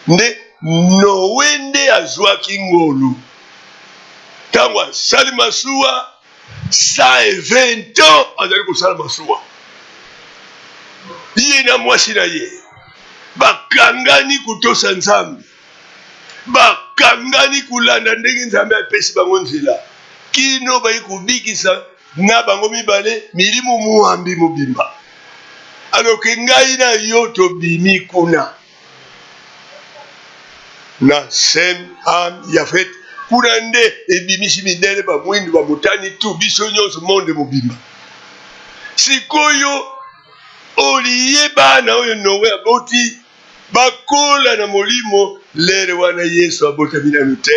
nde Noe nde azwaki ngolu ntango asali masuwa 120 ans azali kosala masuwa ye na mwasi na ye bakangani kutosa nzambe bakangani kulanda ndenge nzambe apesi bango nzela kino bayi kubikisa na bango mibale milimo muambi mobimba aloke ngai na yo tobimi kuna na Sem, Ham, Yafet kuna nde ebimisi midele bamwindu bamutani tu biso nyonso monde mobimba sikoyo oliye bana oyo Noe aboti bakola na molimo lere wana Yesu abotami nanu te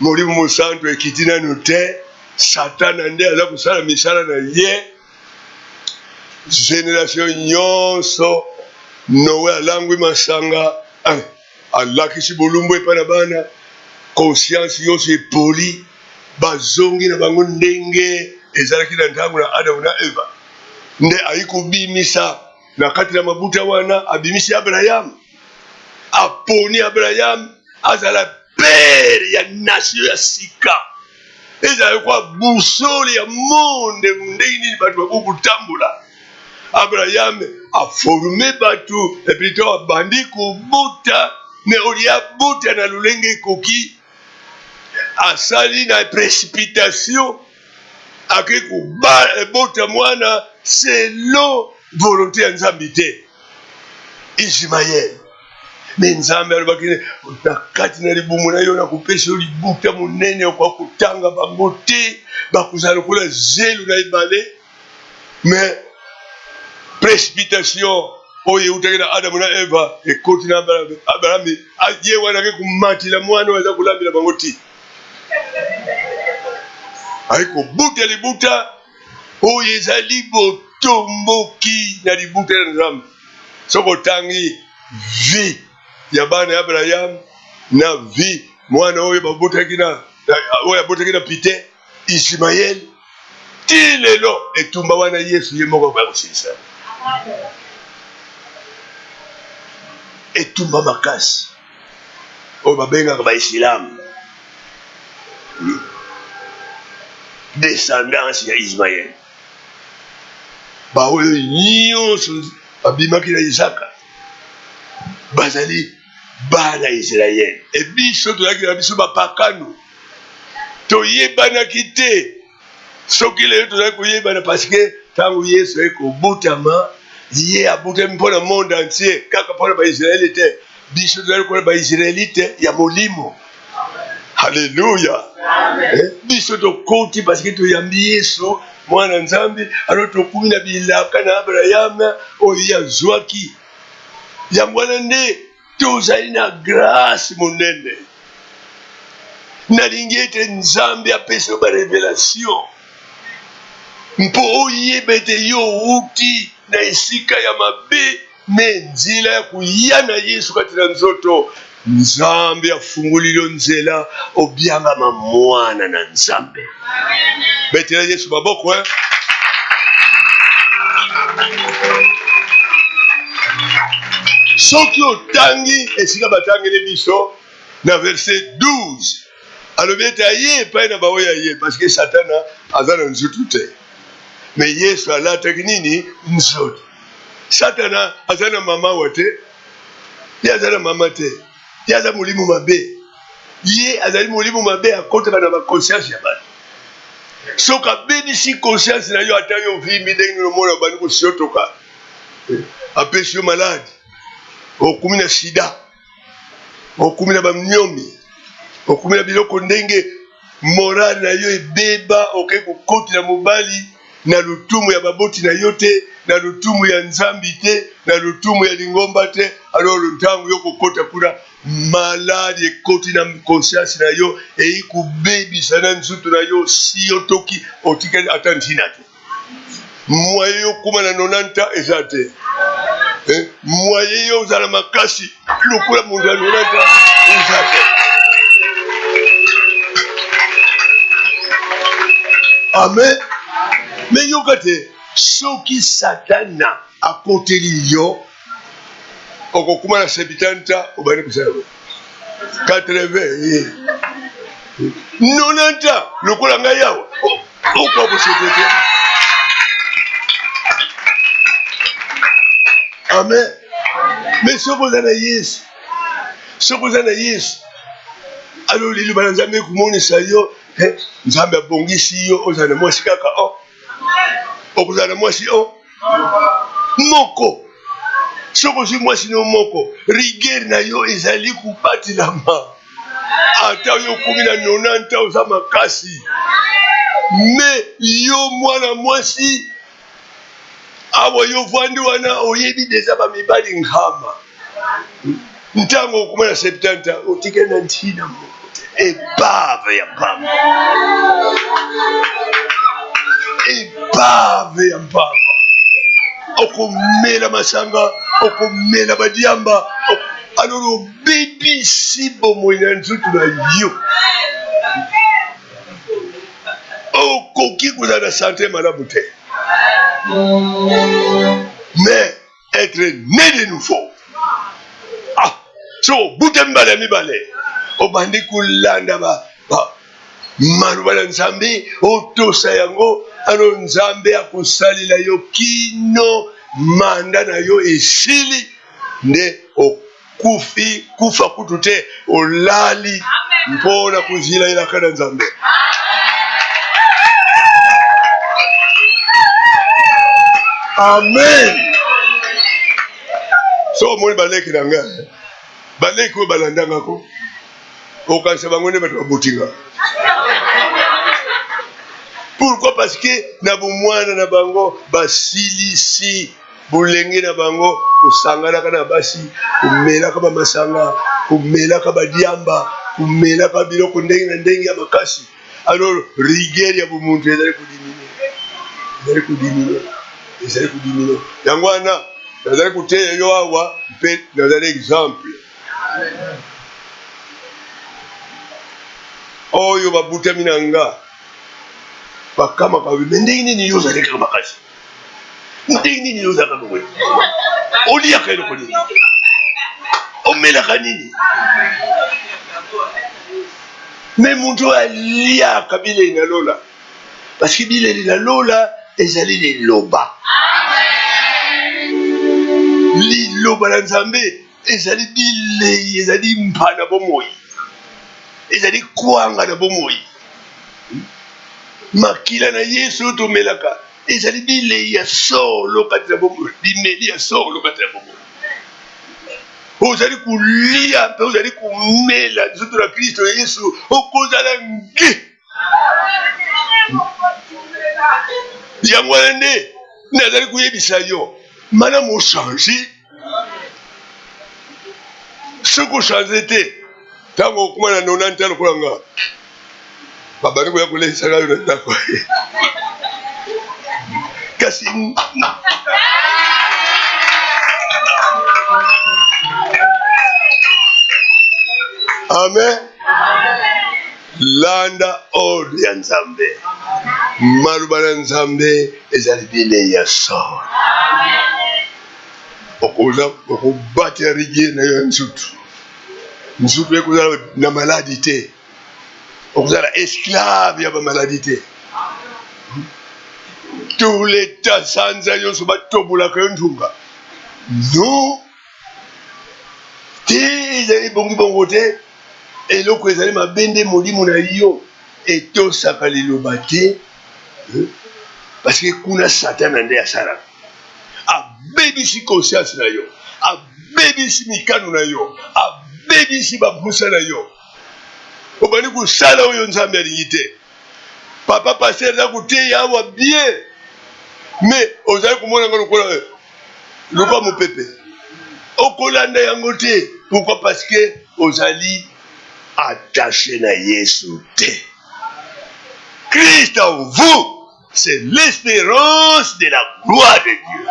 molimo mosantu ekiti nanu te satana nde aza kosala misala na ye génération nyonso Noe alangwi masanga alakisi bolumbu epa na bana conscience nyonso epoli bazongi na bango ndenge ezalaki na ntango na Adamu na Eva nde ayi kobimisa na kati na mabuta wana abimisi Abraham aponi Abraham azala père ya nation ya sika ezali kwa busoli ya monde ndenge nini bato bakokutambola Abraham a formé batu et plutôt abandi kobuta ne olia buta na lulenge koki asali na précipitation ake kubota mwana selon volonté ya nzambe te Ismaël mais nzambe alobaki na kati na libumu na yo na kupesa libuta monene kwa kutanga bango te bakozala lokola zelu na ebale mais précipitation oyo eutaki na Adamu na Eva ekoti na Abraham ye wana ke kumatila mwana aza kulambila bango ti Aiko buta libuta oyo ezali botomboki na libuta ya Nzambe. Soko tangi vie ya bana ya Abraham na vie mwana oyo babotaki na oyo abotaki na Pite Ismaël ti lelo etumba wana Yesu ye moko bakusisa. Etumba makasi oyo babengaka ba Islam descendance ya Ismaël ba oyo nyonso babimaki na Isaka bazali bana Israël. Et biso tozalaki na biso bapakano toyebanaki te soki lelo tozali koyebana parce que ntango Yesu ayei kobotama ye abotami mpona monde entier kaka mpona baisraeli te. Biso tozali kola baisraelite ya molimo. Alléluia. Biso tokoti parce que toyambi Yesu mwana Nzambe alo tokumi na bilaka na Abraham oyo yazwaki. Yango wana nde tozali na grâce monene. Nalingi ete Nzambe apesa ba révélation mpo oyeba ete yo uti na esika ya mabe me nzela ya kuya na Yesu kati na nzoto. Nzambe afungulilo nzela obyangama mwana na Nzambe. Betela Yesu maboko soki otangi esika batangeli biso na verset 12 alobi ete aye epai na baoyo aye parce que Satana aza na nzutu te. Mais Yesu alataki nini? Nzoto. Satana aza na mama wa te. Ye aza na mama te. Ye aza molimo mabe. Ye azali molimo mabe akotaka na conscience ya bato. Soka benisi conscience na yo ata yo vimbi ndenge nomona bani kosiotoka. Apesi yo malade. Okumi na sida. Okumi na bamnyomi. Okumi na biloko ndenge moral na yo ebeba okei kokoti na mobali na lutumu ya baboti na yo te, na lutumu ya Nzambi te, na lutumu ya lingomba te. Alors ntango yo kokota kuna malade ekoti na conscience na yo eyi kubebisa na nzutu na yo si yo toki otikali ata ntina te. Mwaye yo kuma na 90 eza te. Mwaye yo ozala makasi lokula mundu ya 90 eza te. Amen. Mais yo kate soki Satana akoteli yo okokuma na 70 obani kusala 80 90 lokola ngai yawa okwa bosetete. Amen. Mais soko zana Yesu, soko zana Yesu alo lilo bana Nzambe kumonisa yo Nzambe abongisi yo ozana mwasi kaka okuzana mwasi moko. Soko si mwasi no moko rigueur na yo ezali kubatilama ata yo kumi na 90 oza makasi. Me yo mwana mwasi awa yo vandi wana oyebi deja bamibali ngama ntango okuma na 70 otike na ntina moko epave ya mpamba. Epave ya mpamba okomela masanga okomela badiamba alors obebisi bomoi na nzutu na yo okoki kozala na santé malamu te. Mais être né de nouveau so bute mbala mibale obandi kulanda maluba na Nzambe otosa yango ano Nzambe akosalela yo kino manda na yo esili nde okufi kufa kutu te olali mpona kuzila ilaka na Nzambe. Amen. So moni baleki na nga baleki oyo balandanga ko okanisa bango nde bato babotinga. Pourquoi? Parce que na bomwana na bango basilisi bulenge na bango kusanganaka na basi kumelaka bamasanga kumelaka badiamba kumelaka biloko ndenge na ndenge ya makasi Alors rigueur ya bumuntu ezali kudimine yango wana nazali kuteya yo awa mpe nazali exemple oyo babutami na nga bakamaka me ndenge nini yo ozali kaka makasi ndenge nini yo ozalaka boye oliaka eloko nini omelaka nini me muntu aliaka bilei na lola parce que bilei na lola ezali liloba liloba na nzambe ezali bilei ezali mpana bomoi ezali kwanga na bomoi makila na yesu tomelaka ezali bilei ya solo kati na bomoi bimeli ya solo kati na bomoi ozali kulia mpe ozali kumela nzoto na kristo yesu okozala nge yango wana nde nazali kuyebisa yo malamu ochange soki ochange te ntango okuma na 90 ans lokola nga babandi koya kolekisaka yo na ndako kasi amen landa ordre ya nzambe maloba na nzambe ezali bilei ya solo okobatela rigueur na yo ya nsutu ekozala na maladi te okozala esclave ya bamaladi te tous les temps sanza nyonso batobolaka yo ntunga no te ezali bongo te eloko ezali mabende molimo na yo etosaka liloba te parce que kuna satana nde asalaka abebisi conscience na yo abebisi mikano na yo abebisi babusa na yo obandi kosala oyo nzambe alingi te papa paster aza koteya awa bien mais ozali komonanga lokola mopepe okolanda yango te pourquoi parce que ozali attaché na yesu te Christ en vous c'est l'espérance de la gloire de Dieu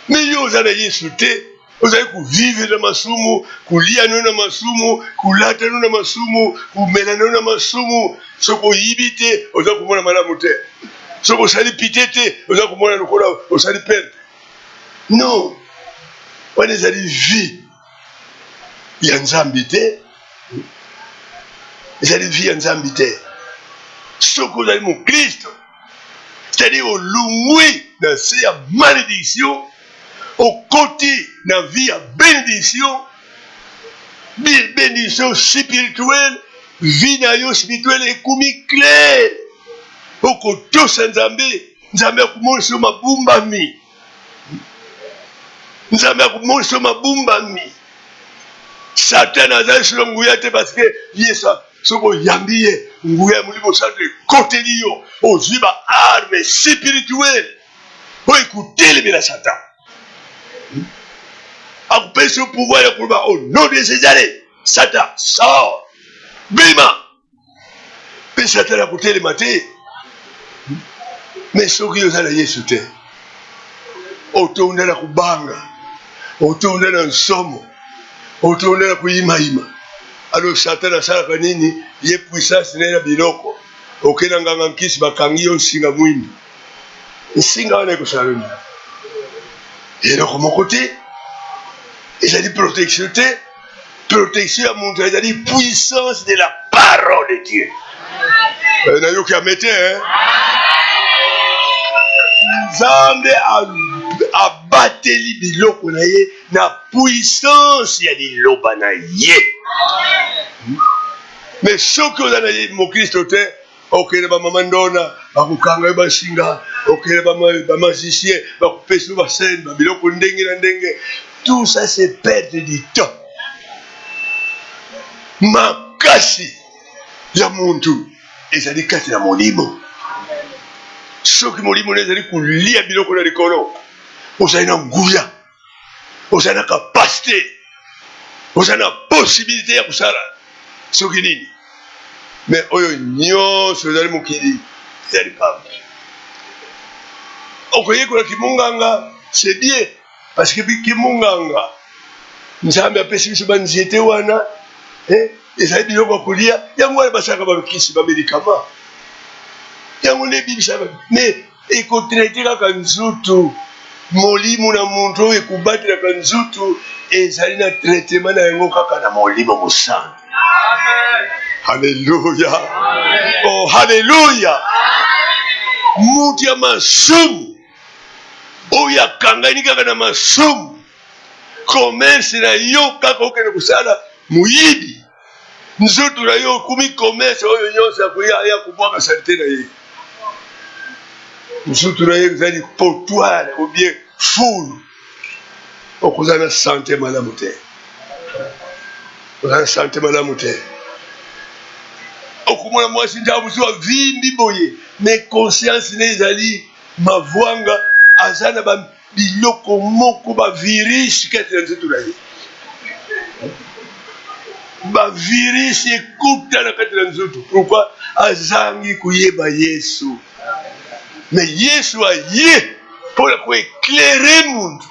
mais yo ozali na yesu te ozali kuvivre na masumu kulia no na masumu kulata no na masumu kumela no na masumu soki oyibi te ozali komona malamu te soki osali pite te ozali komona lokola osali perte non wana ezali vie ya nzambe te ezali vie ya nzambe te soki ozali mokristo c'est-à-dire olungwi na se ya malédiction okoti na vie ya bénédiction bénédiction spirituelle vie na yo spirituelle ekomi clair okotosa nzambe akumonisa yo mabumbami nzambe akumonisa yo mabumbami satana azali solo nguya te parce que yesu soki oyambi ye nguya ya molimo santo ekoteli yo ozwi baarme spirituelle oyo ekotelemela satana akupesi yo pouvoir ya koloba au nom de Jésus Satan sort bima mpe satana akotelema te mais soki ozala yesu te otonda na kubanga otonda na nsomo otonda na kuyimayima alors satana asalaka nini ye puissance naye na biloko okenda nganga nkisi bakangi yo nsinga mwindu nsinga wana ekosala nini eloko moko te ezali protection te protection ya muntu ezali puissance de la parole de Dieu nayoki amete nzambe abateli biloko na ye na puissance ya liloba na ye mais soki oza na mokristo te okende bamama ndona bakokanga yo basinga okende bamusicien bakopesa yo basene babiloko ndenge na ndenge tout ça c'est perdre du temps makasi ya muntu ezali kati na molimo soki molimo ezali kolia biloko na likolo ozali na nguya ozali na kapasite ozali na posibilité ya kosala soki nini mais oyo nyonso ezali mokili ezali pamba. Okoyekola kimunganga c'est bien parce que kimunganga nzambe apesi biso banzete wana ezali biloko ya kolia yango wana basalaka bakisi bamédikament yango nde bibisaka mais ekotraite kaka nzutu molimo na muntu oyo ekubatelaka nzutu ezali na traitement na yango kaka na molimo mosanga. Haleluya. Oh haleluya. Mutu ya masumu oyo akangani kaka na masumu commerce na yo kaka okende kusala muyibi nzutu na yo kumi commerce oyo nyonso ya kubwaka salite na ye nzutu na ye ezali potoir ou bien foule okozala na sante malamu te, okozala na sante malamu te. Okumona mwasi njabuzi avimbi boye mais conscience ne ezali mavwanga aza na biloko moko bavirisi kati na nzutu na ye, bavirisi ekutana kati na nzutu. Pourquoi? Azangi kuyeba Yesu. Mais Yesu aye mpona koeklere muntu.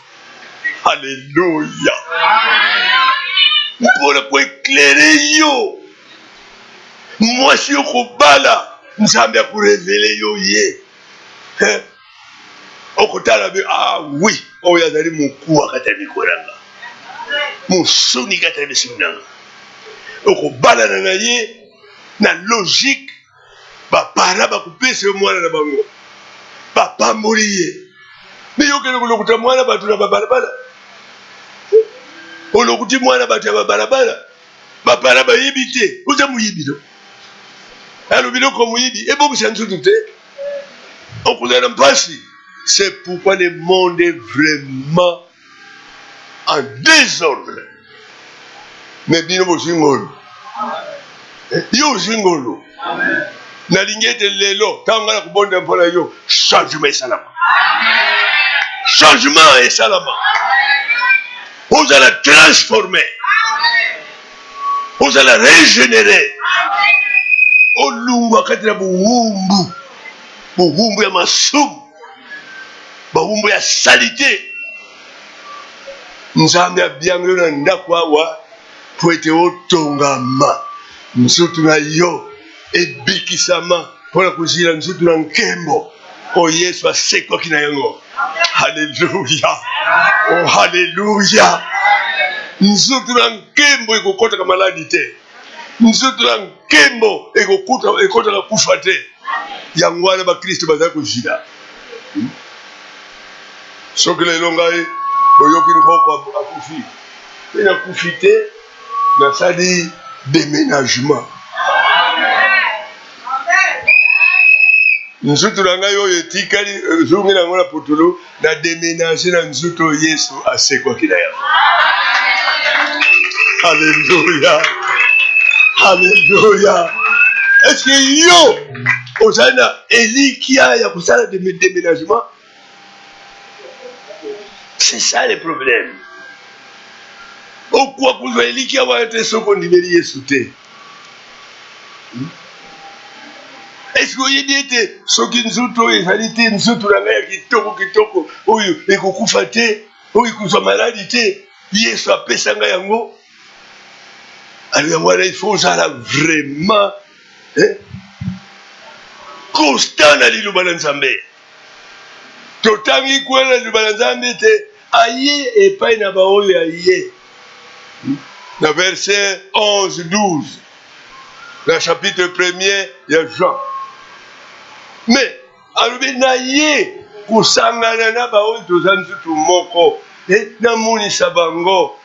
Haleluya. Mpona koeklere yo mwasi okobala nzambe akurevele yo ye okotala be oui oyo azali mokuwa kati ya mikolanga mosuni kati ya misunanga okobalana na ye na logique bapara bakupesa yo mwana na bango bapamboli ye me yokende kolokuta mwana bato na babalabala olokuti mwana bato ya babalabala bapara bayebi te oza moyibi no alobi loko moyibi ebobisa nzutu te okozala mpasi. C'est pourquoi le monde est vraiment en désordre. Mais bino bozingolo. Yo zingolo. Na lingete lelo, tanga na kubonda mpona yo, changement et salama. Changement et salama. Vous allez transformer. Vous allez régénérer. Olungu akati na buhumbu. Buhumbu ya masumu. Bahumbu ya salite nzambe abiangelo na ndako awa po ete otongama nzutu na yo ebikisama mpona kozila nzutu na nkembo oyo Yesu asekwaki na yango. Haleluya. Oh haleluya. Nzutu na nkembo ekokotaka maladi te, nzutu na nkembo ekotaka kufa te. Yango wana bakristo bazali kozila soki lelo ngai boyoki nkoko akufi mpe nakufi te nasali déménagement. Nzutu na ngai oyo etikali zungi nango na potolo na déménage na nzutu oyo Yesu asekwaki na yango. Haleluya. Haleluya. Est-ce que yo ozali na elikia ya kosala déménagement? C'est ça le problème. Okwa kuzwa elikia wa ete soko ndimeli Yesu te. Est-ce que oyebi ete soki nzutu oyo ezali te nzutu na ngai ya kitoko oyo ekokufa te oyo ekozwa maladi te Yesu apesa ngai yango? Alors yango wana il faut ozala vraiment constant na liloba na Nzambe. Totangi kwela liloba na Nzambe te aye epai na baoyo aye. Na verset 11-12 na chapitre 1er ya Jean. Mais alobi na ye kusangana na baoyo toza nzutu moko namonisa bango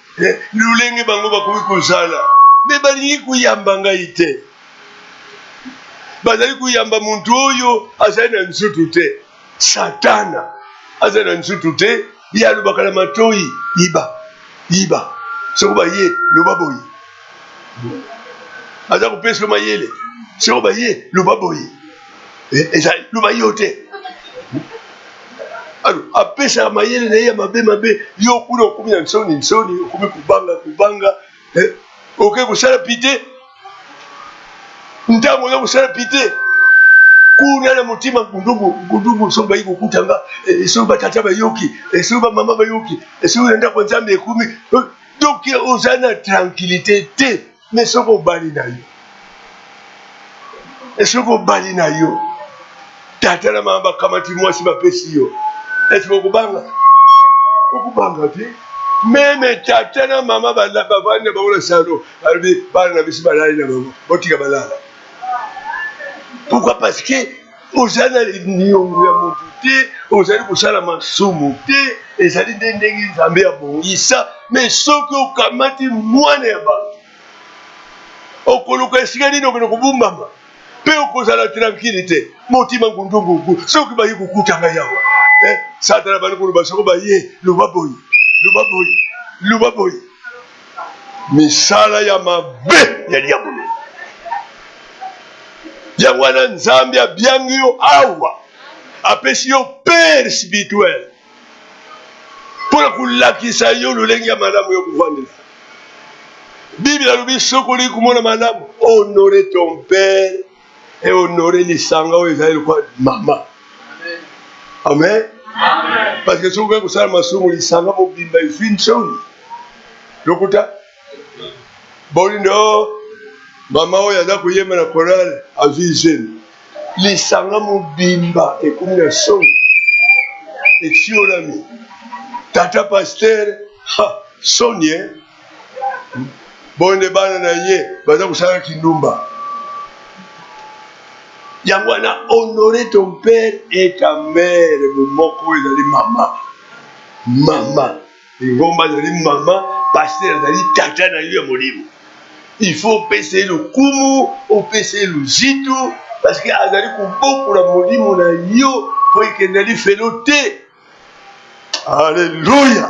lulenge bango bakoki kozala me balingi kuyamba ngai te, bazali kuyamba muntu oyo azali na nzutu te. Satana azali na nzutu te, ye alobaka na matoi yiba soko baye loba boye aza kopesa mayele soko baye loba boye ezali loba yo te. Alors apesa mayele na ye ya mabe yo kuna okomi na nsoni okomi kubanga oke kosala pite ntango ya kusala pite kuna na mutima kundugu so bayi kukutanga so batata bayoki so ba mama bayoki so nda kwa nzambe 10 donc ozana tranquillité te mais soko bali na yo soko bali na yo tata na mama kamati mwasi bapesi yo est-ce okubanga te meme tata na mama balaba bana baola salo albi bana bisi balali na bango botika balala. Pourquoi? Parce que ozana niongo ya mutu te ozali kosala masumu te ezali nde ndenge nzambe abongisa mais soki okamati mwana ya bato okoluka esika nini okende kobumbama mpe okozala tranquille te motima ngundungungu soki bayi kokutanga yawa satana bani koloba soko baye loba boye misala ya mabe ya diabolo yango wana nzambe abyangi yo awa apesi yo pere spirituel mpona kolakisa yo lolenge ya malamu yo kovandela. Bible alobi soki olingi komona malamu honore ton père et honore lisanga oyo ezali lokwa mama. Amen. Parce que soki okoki kosala masumu lisanga mobimba ezwi nsoni lokuta bolindo mama oyo aza koyemba na korale azwi zemi lisanga mobimba ekomi na soni esionami tata paster soni bonde bana na ye baza kosala kindumba yango wana honore ton père et ta mère bomoko ezali mama ingomba ezali mama paster ezali tata na yo ya molimo. Il faut opesa lokumu opesa luzitu parce que azali kobokola molimo na yo po ekende lifelo te. Alléluia.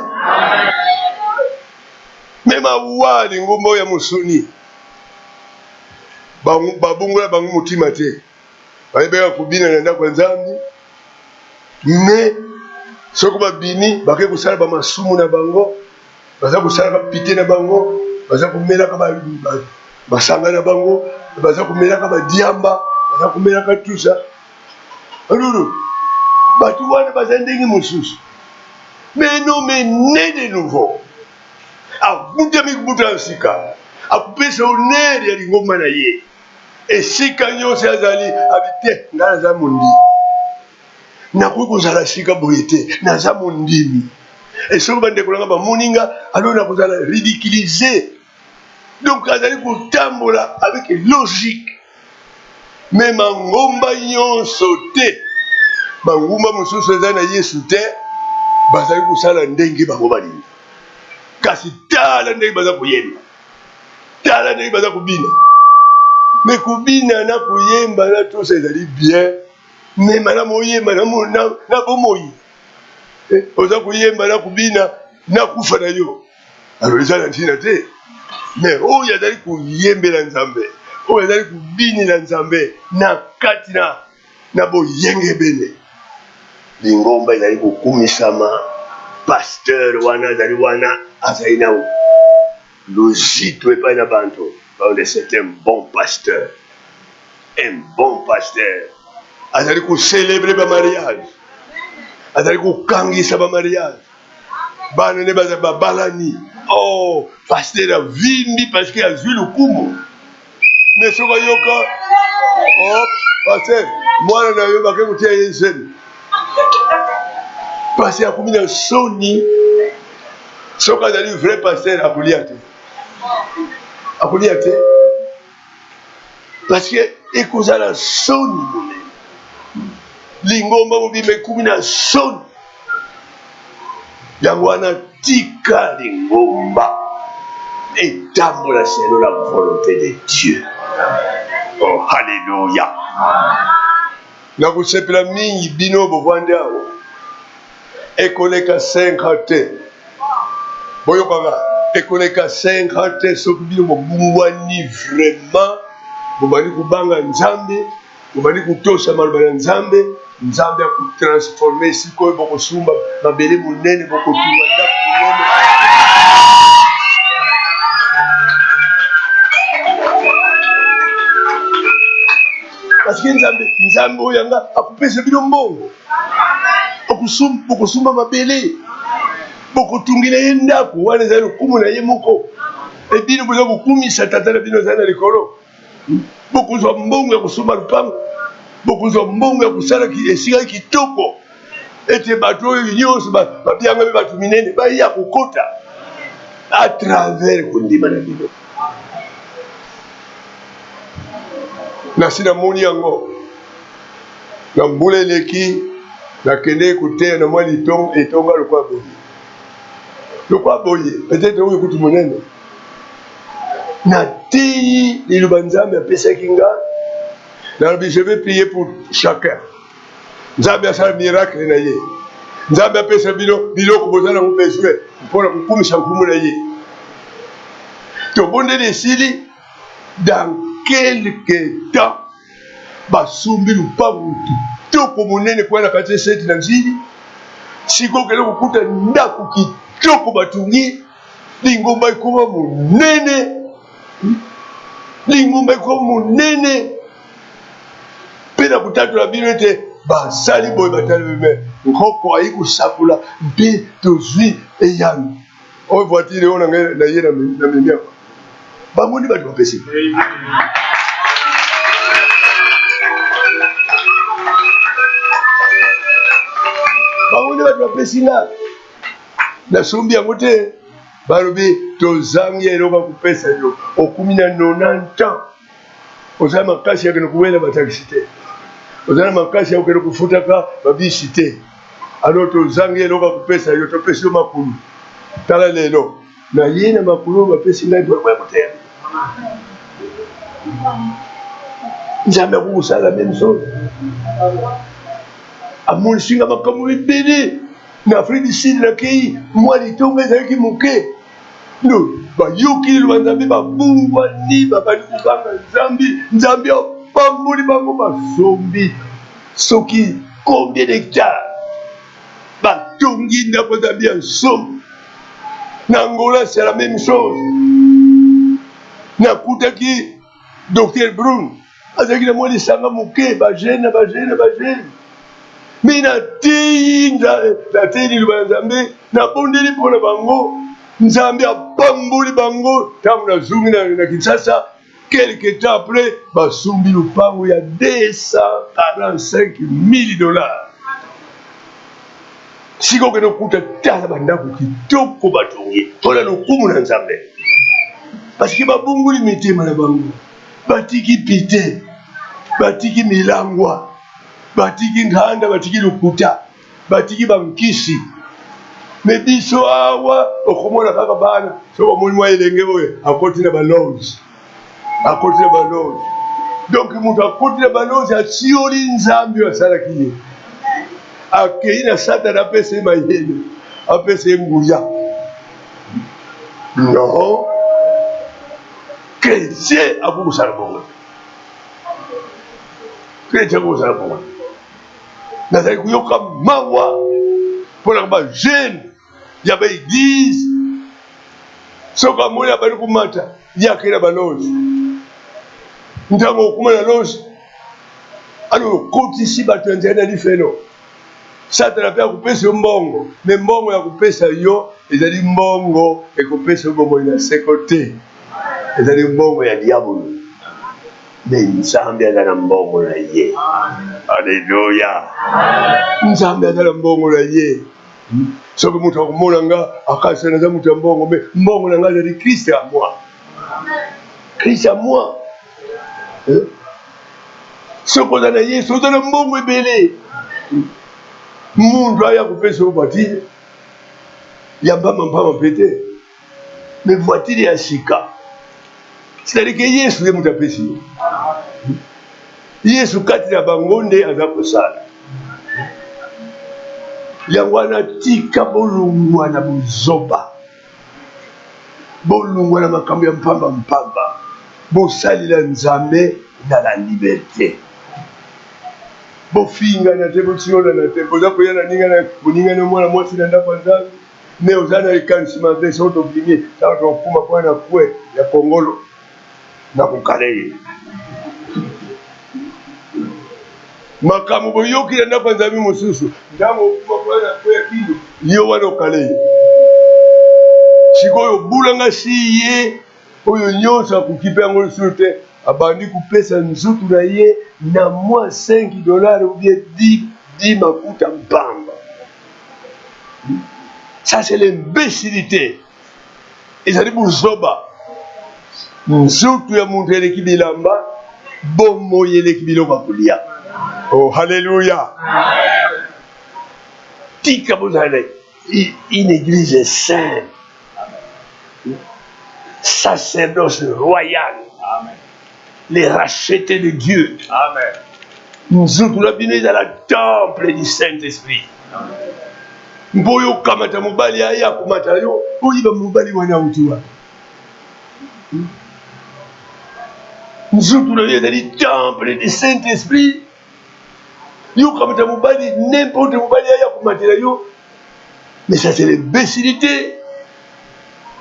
Même awali ngomba ya musuni babungola bango motima te bayebeka kobina na ndako ya nzambe mais soko babini bake kosala bamasumu na bango baza kosala bapite na bango baza komelaka basanga na bango baza komelaka badiamba baza komelaka tusa alulu bato wana baza ndenge mosusu mais non mais né de nouveau akutami kubuta nsika akupesa onere ya lingomba na ye esika nyonso azali abite nga naza mondi nakoki kozala sika boye te naza mondimi esoki bandeko nanga bamoninga alors nakozala ridiculisé. Donc azali kotambola avec logique mais mangomba nyonso te bangumba mosusu eza na yesu te bazali kosala ndenge bango balingi kasi tala ndenge baza koyemba tala ndenge baza kobina mais kobina na koyemba na tosa ezali bien mais malamu oyemba na bomoi oza koyemba na kobina na kufa na yo alors eza na ntina te mais oyo azali koyembela nzambe oyo azali kobinela nzambe na kati na boyenge ebele lingomba ezali kokumisama pasteur wana azali wana azali na lozito epai na banto baone c'est un bon pasteur azali kocelebre bamariage azali kokangisa bamariage bana ne baza babalani pasteur avimbi parce que azwi lokumu mais soki ayoka pasteur mwana na yo bake kotia ye zemi parce akomi na soni soki azali vrai pasteur akolia te parce que ekozala soni monene lingomba mobimba ekomi na soni yango wana tika lingomba etambola selon la volonté de Dieu. Oh alléluia. nakosepela mingi bino bovandi awo ekoleka 5 te boyokanga ekoleka 5 te soki bino bobungwani vraiment bobandi kobanga nzambe bobandi kotosa maloba ya nzambe nzambe akotransforme sikoyo bokosumba mabele monene bokotuma ndako monene parce que nzambe oyo yanga akupesa bino mbongo okusumba mabele bokutungila ye ndako wana ezali lokumu na ye moko ebino boza kokumisa tata na bino ezali na likolo bokozwa mbongo ya kosomba lupango bokozwa mbongo ya kosala esika kitoko ete bato oyo nyonso babyanga mpe bato minene baya kokota à travers kondima na bino nasi namoni yango na mbula eleki nakende koteya na mwa etonga lokwa boye peut-être oyo kutu monene nateyi liloba nzambe apesaki nga nalobi je vais prier pour chacun nzambe asala miracle na ye nzambe apesa biloko boza nango besoin mpona kokumisa nkumu na ye tobondeli esili dans quelque temps basumbi lupango kitoko monene kwa na kati seti na nzili siko kele kokuta ndako kitoko batungi lingomba ikoma monene pena kutatola bino ete basali boye batali beme nkoko ayi kosakula mpe tozwi eyano oyo voitire oyo na ye na memiako bamoni bato bapesi bamoni bato bapesi nga nasombi yango te balobi tozangi eloko kopesa yo okumi na 90 ans ozala makasi yakende kuwela batakisi te ozala makasi ya kokende kufutaka babisi te alo tozangi eloko kopesa yo topesi yo makulu tala lelo na ye na makulu bapesi ngai bwekwe koteya nzambe akokosala même chose amonisinga makambo ebele na Afrique du Sud nakei mwa litonga ezalaki moke bayoki liloba nzambe babungwani babali kobanga nzambe apamboli bango basombi soki combien d'hectares batongi ndako nzambe ya nsomi na Angola c'est la même chose nakutaki Dr Brun azalaki na mwa lisanga moke bagene me nateyi liloba na nzambe nabondeli mpona bango nzambe apamboli bango ntango nazungi na Kinshasa quelque temps après basumbi lupango ya 245 000 $. siko kende okuta tala bandako kitoko batongi mpona lokumu na nzambe parceke babunguli mitema na bango batiki pite batiki milangwa batiki nganda batiki lukuta batiki bankisi me biso awa okomona kaka bana soko omoni mwa elenge oyo akoti na baloge donc moto akoti na baloge atioli nzambe oyo asalaki ye akei na satana apesa ye mayele apesa ye nguya non chrétien akokosala bongo nazali koyoka mawa mpona bajeune ya baeglise soki amoni abali komata yake na baloge ntango okuma na loge alo okotisi bato ya nzela na lifelo satana mpe akopesa yo mbongo me mbongo ya kopesa yo ezali mbongo ekopesa yo bomoi na seko te ezali mbongo ya diabolo me nzambe aza na mbongo na ye alleluya nzambe aza na mbongo na ye soki moto akomona nga akasana aza moto ya mbongo me mbongo na nga azali Christ à moi soki oza na Yesu oza na mbongo ebele mundu aya kopesa yo voitire ya mpama mpe te me voitire ya sika c'est-à-dire que Yesu ye moto apesi yo Yesu kati na bango nde aza kosala yango wana tika bolungwa na buzoba bolungwa na makambo ya mpamba bosalela nzambe na la liberté bofingana te botiolana te boza koya na boninga na mwana mwasi na ndako ya nzambe me oza na ekanisima te so tobimi taka tokuma kwa na kwe ya kongolo na kokala ye Makamu boyoki na kwa nzambi mususu. Ndamo kwa ya kindu. Yo wana okale. Sikoyo bulanga siye. Oyo nyonsa kukipe yango sute. Abandi kupesa nzutu na ye. Na moi $5 ou bien 10 makuta mpamba. Ça c'est l'imbécilité. Et ça dit pour Zoba. Nzutu ya muntu eleki bilamba. Bomo yeleki biloko kulia. Oh, alléluia. Tika bozale. Une église sainte. Sacerdoce royal. Amen. Les rachetés de Dieu. Amen. Nous autres, nous venons dans le temple du Saint-Esprit. Mboyo kamata mubali aya kumata yo, uyiba mubali wana utuwa. Nous autres, nous venons dans le temple du Saint-Esprit. Yo kamata mubali, n'importe mubali aya kumata yo. Mais ça c'est l'imbécilité.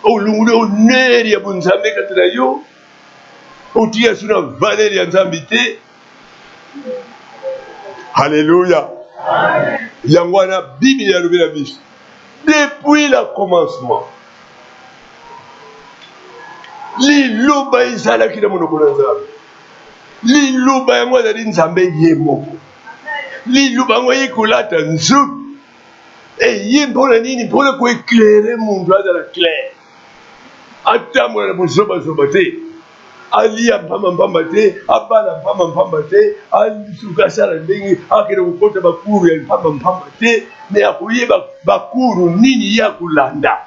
Olungu honneur ya bunzambe katira yo. Otia suna valeur ya nzambite. Alléluia. Yangwana Bible ya lobela biso. Depuis le commencement. Liloba izala kila monoko na nzambe. Liloba yango azali nzambe ye moko. Liloba yango yekolata nzutu. Ye mpona nini mpona koéclairer mundu azala clair. Atambola na bozoba te. Alia mpamba te, abala mpamba te, alisuka sala ndenge akende kokota bakuru ya mpamba te, me akoyeba bakuru nini ya kulanda.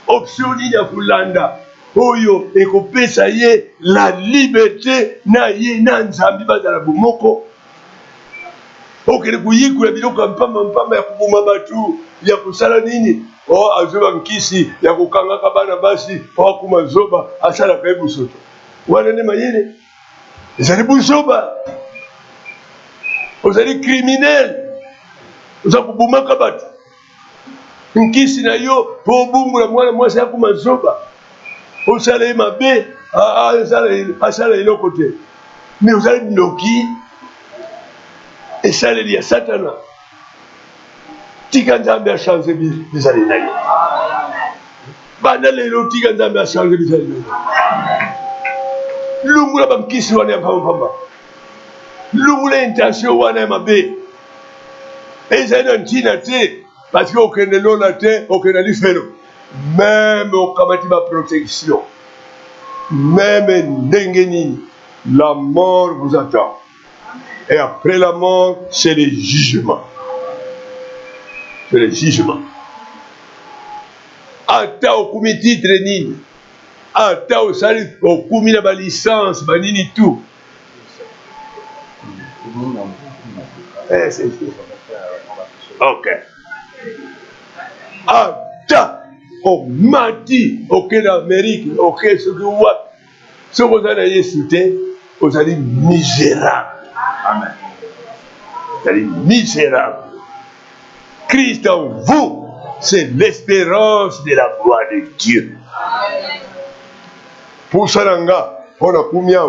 Option nini ya kulanda. Oyo ekopesa ye la liberté na ye na nzambi bazala bomoko. Okende kuyikula biloko mpamba ya kubuma batu, ya kusala nini? O azoba nkisi ya kukangaka bana basi, o akuma zoba asala kaibu soto. Wana ne mayele. Ezali buzoba. Ozali criminel. Oza kubumaka batu. Nkisi na yo po bungu la mwana mwasi akuma zoba. Osala mabe, asala eloko te. Mais ozali noki. Esala ya satana. Tika nzambe a changé bizali na yo. Bana lelo tika nzambe a changé bizali na yo. Lungula bamkisi wana ya mpamba. Lungula intention wana ya mabe. Ezali na ntina te. Parce que okende lona te, okende lifelo. Même okamati ba protection. Même ndenge nini. La mort vous attend. Et après la mort, c'est le jugement. C'est le jugement. Ata okumi titre nini. Ata osali okumi na ba licence ba nini tout. C'est ça. OK. Ata omati okenda Amérique, OK ce que wa. Ce que vous allez citer, vous allez misérable. Amen. Vous allez misérable. Christ en vous, c'est l'espérance de la gloire de Dieu. Pour ça, on a combien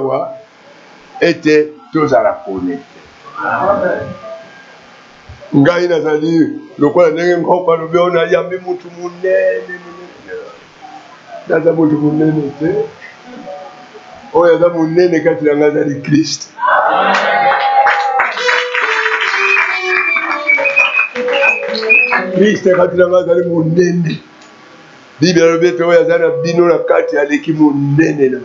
était tous à la connaître. Ngai nazali lokola ndenge ngoko lobe ona yambi mutu munene daza mutu munene te oya za munene kati na ngazali Christ. Christ kati na ngazali munene. Bible lobe to oya za na bino na kati aleki munene na.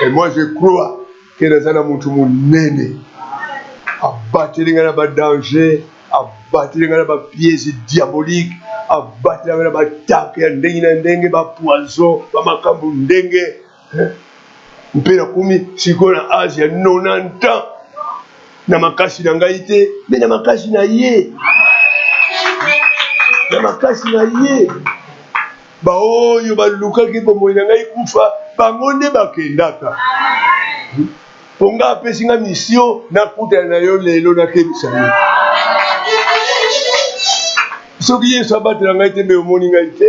Et moi je crois que nazana mutu munene. Abattre les dangers, abattre les pièges diaboliques, abattre les attaques, les poisons, les makambu ndenge. Mpena kumi siko na âge ya 90 ans. Na makasi na ngai te, mais na makasi na ye. Na makasi na ye. Ba oyo baluka ki bomoi na ngai kufa, bango nde bakendaka. Ponga apesinga mission na kuta na yo lelo na kebisa yo. Soki Yesu abatela ngai te mbe omoni ngai te.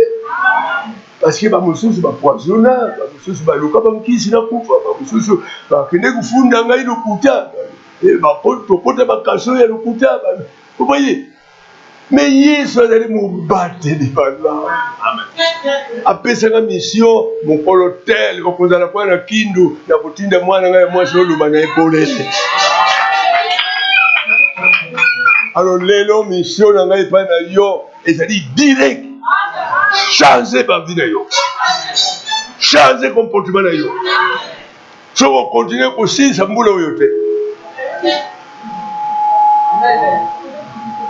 Parce que ba mususu ba poisonna, ba mususu ba luka ba mkisi na kufa, ba mususu ba kende kufunda ngai lokuta. et ma pote ma casso ya lokuta vous voyez mais Yesu azali mobateli bana apesanga mission mokolo tel kokozala kwa na kindu na kotinda mwana ngai mwasi oluba na ekolele. Alors lelo mission na ngai pa na yo ezali direct changer ba vie na yo, changer comportement na yo. So on continue kosilisa mbula oyo te.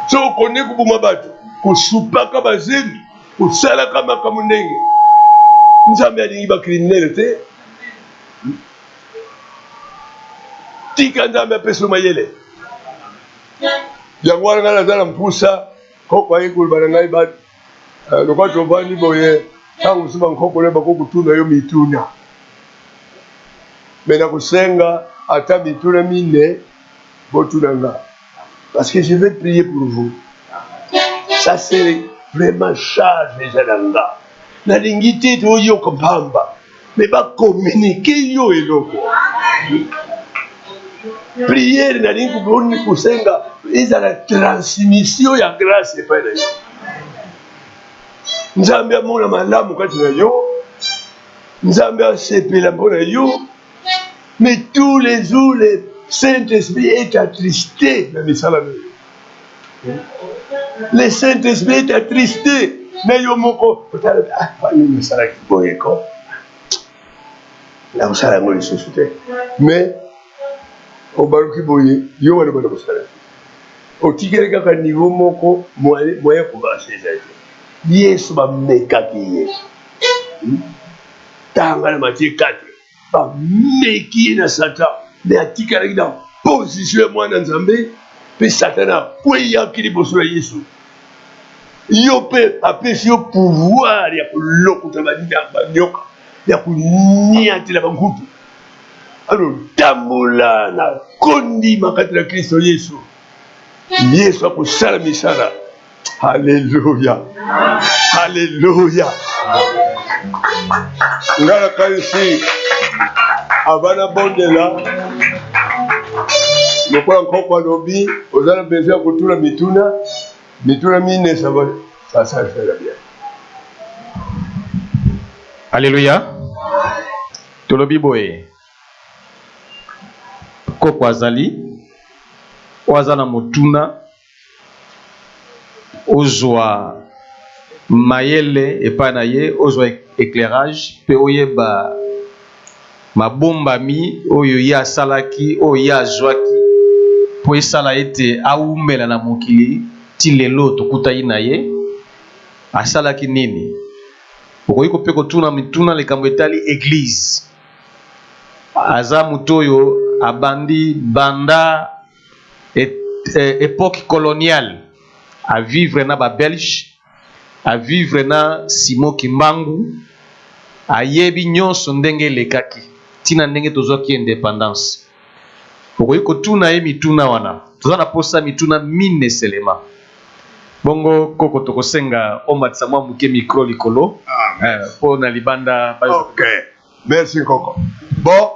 So on connaît kubuma bato kusupaka bazemi kusalaka makambo ndenge nzambe alingi bakriminele te. Tika nzambe apesa mayele yango wana ngai naza na mpusa koko ayi koloba na ngai bati lokwa tovandi boye ntango mosusu bankokole bakokutuna yo mituna me nakosenga ata mituna mine botuna nga parce que je vais prier pour vous. Ça c'est vraiment charge eza na nga nalingi te toyoka mpamba me bakomunike yo eloko prière nalingi kuboni kusenga ezala transmission ya grâce epai na yo nzambe amona malamu kati na yo nzambe asepela mpo na yo mais tous les jours le Saint-Esprit est attristé na misala na yo. Le Saint-Esprit est attristé na yo moko otala fani misala kiboye ko na kusala ngo lisusu te mais obaruki boye yo wana bana kusala otikele kaka niveau moko moyen kubanza ezali Yesu bamekaki ye tanga na Matthieu 4 bameki ye na Satan me atikalaki na position ya mwana nzambe mpe Satan akweyaki liboso ya Yesu yo mpe apesi yo pouvoir ya kolokota banyoka ya koniatela bankutu alors tambola na kondima kati na Kristo Yesu Yesu akosala misala. Alléluia. Alléluia. Ngala kanisi abana bondela lokola nkoko alobi ozala besoin ya kotuna mituna mine ça faire bien. Alléluia. Tolobi boye koko azali oazala motuna ozwa mayele epa na ye ozwa éclairage pe oyeba mabombami oyo ye asalaki oyo ye azwaki po esala ete aumela na mokili ti lelo tokutaki na ye asalaki nini okoki kope kotuna mituna likambo etali église aza moto oyo abandi banda époque coloniale à vivre na ba Belge à vivre na Simo Kimbangu ayebi nyonso ndenge lekaki tina ndenge tozoki indépendance okoki kotuna ye mituna wana toza na posa mituna mine selema bongo koko tokosenga omatisa mwa muke micro likolo po na libanda ok merci koko bon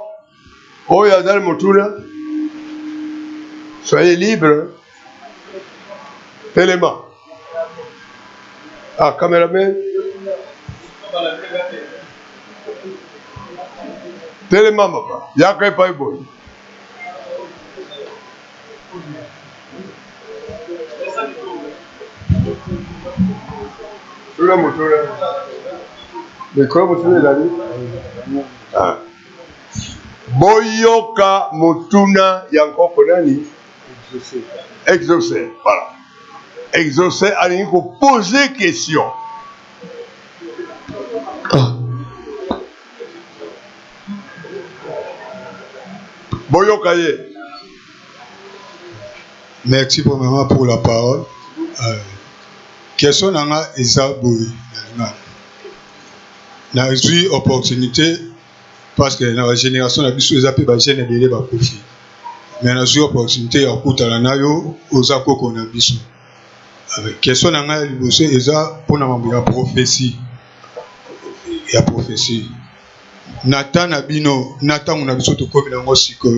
oyo azali motuna soyez libre Téléma. Ah, caméraman. Téléma, papa. Y'a pas bon. Tout le monde, mais comment vous avez la Boyoka Motuna Yankoko Nani exaucé. Voilà. Exaucé, il faut poser question. Boyoka ye. Merci premièrement pour la parole. Question nanga Esaboui. Na eu opportunité parce que dans la génération la biso ezape ba jeune ebele ba kofi. Mais na eu opportunité ya kutala na yo ozako kona biso. Question nanga liboso eza pona mambo ya prophétie. Ya prophétie. Natan na bino, Natan na biso to komi na ngosiko.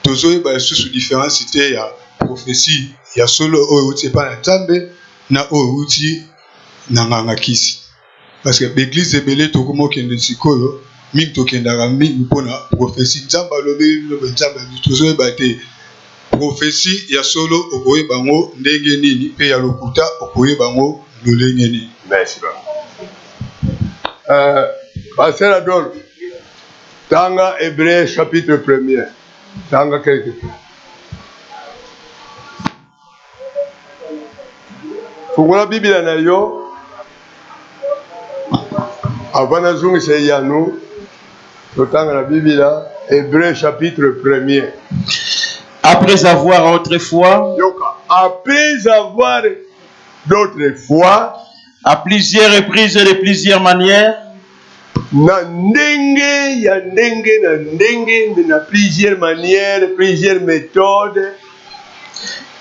tozo ba sous différence cité ya prophétie ya solo oyo uti pa na Nzambe na oyo uti na nganga kisi parce que l'église ebele to komo kende sikoyo mingi tokendaka mingi mpona prophétie Nzambe alobi Nzambe tozo ba te prophétie ya solo okoye bango ndenge nini pe ya lokuta okoye bango lolenge nini. Merci Pasteur Adolphe, Tanga Hébreu chapitre 1er. Tanga quelque chose. Fungula Biblia na yo. Avant zungi se yanu. Tanga la Biblia Hébreu chapitre 1er. Après avoir autrefois, après avoir d'autres fois, à plusieurs reprises et de plusieurs manières, na plusieurs manières, plusieurs méthodes,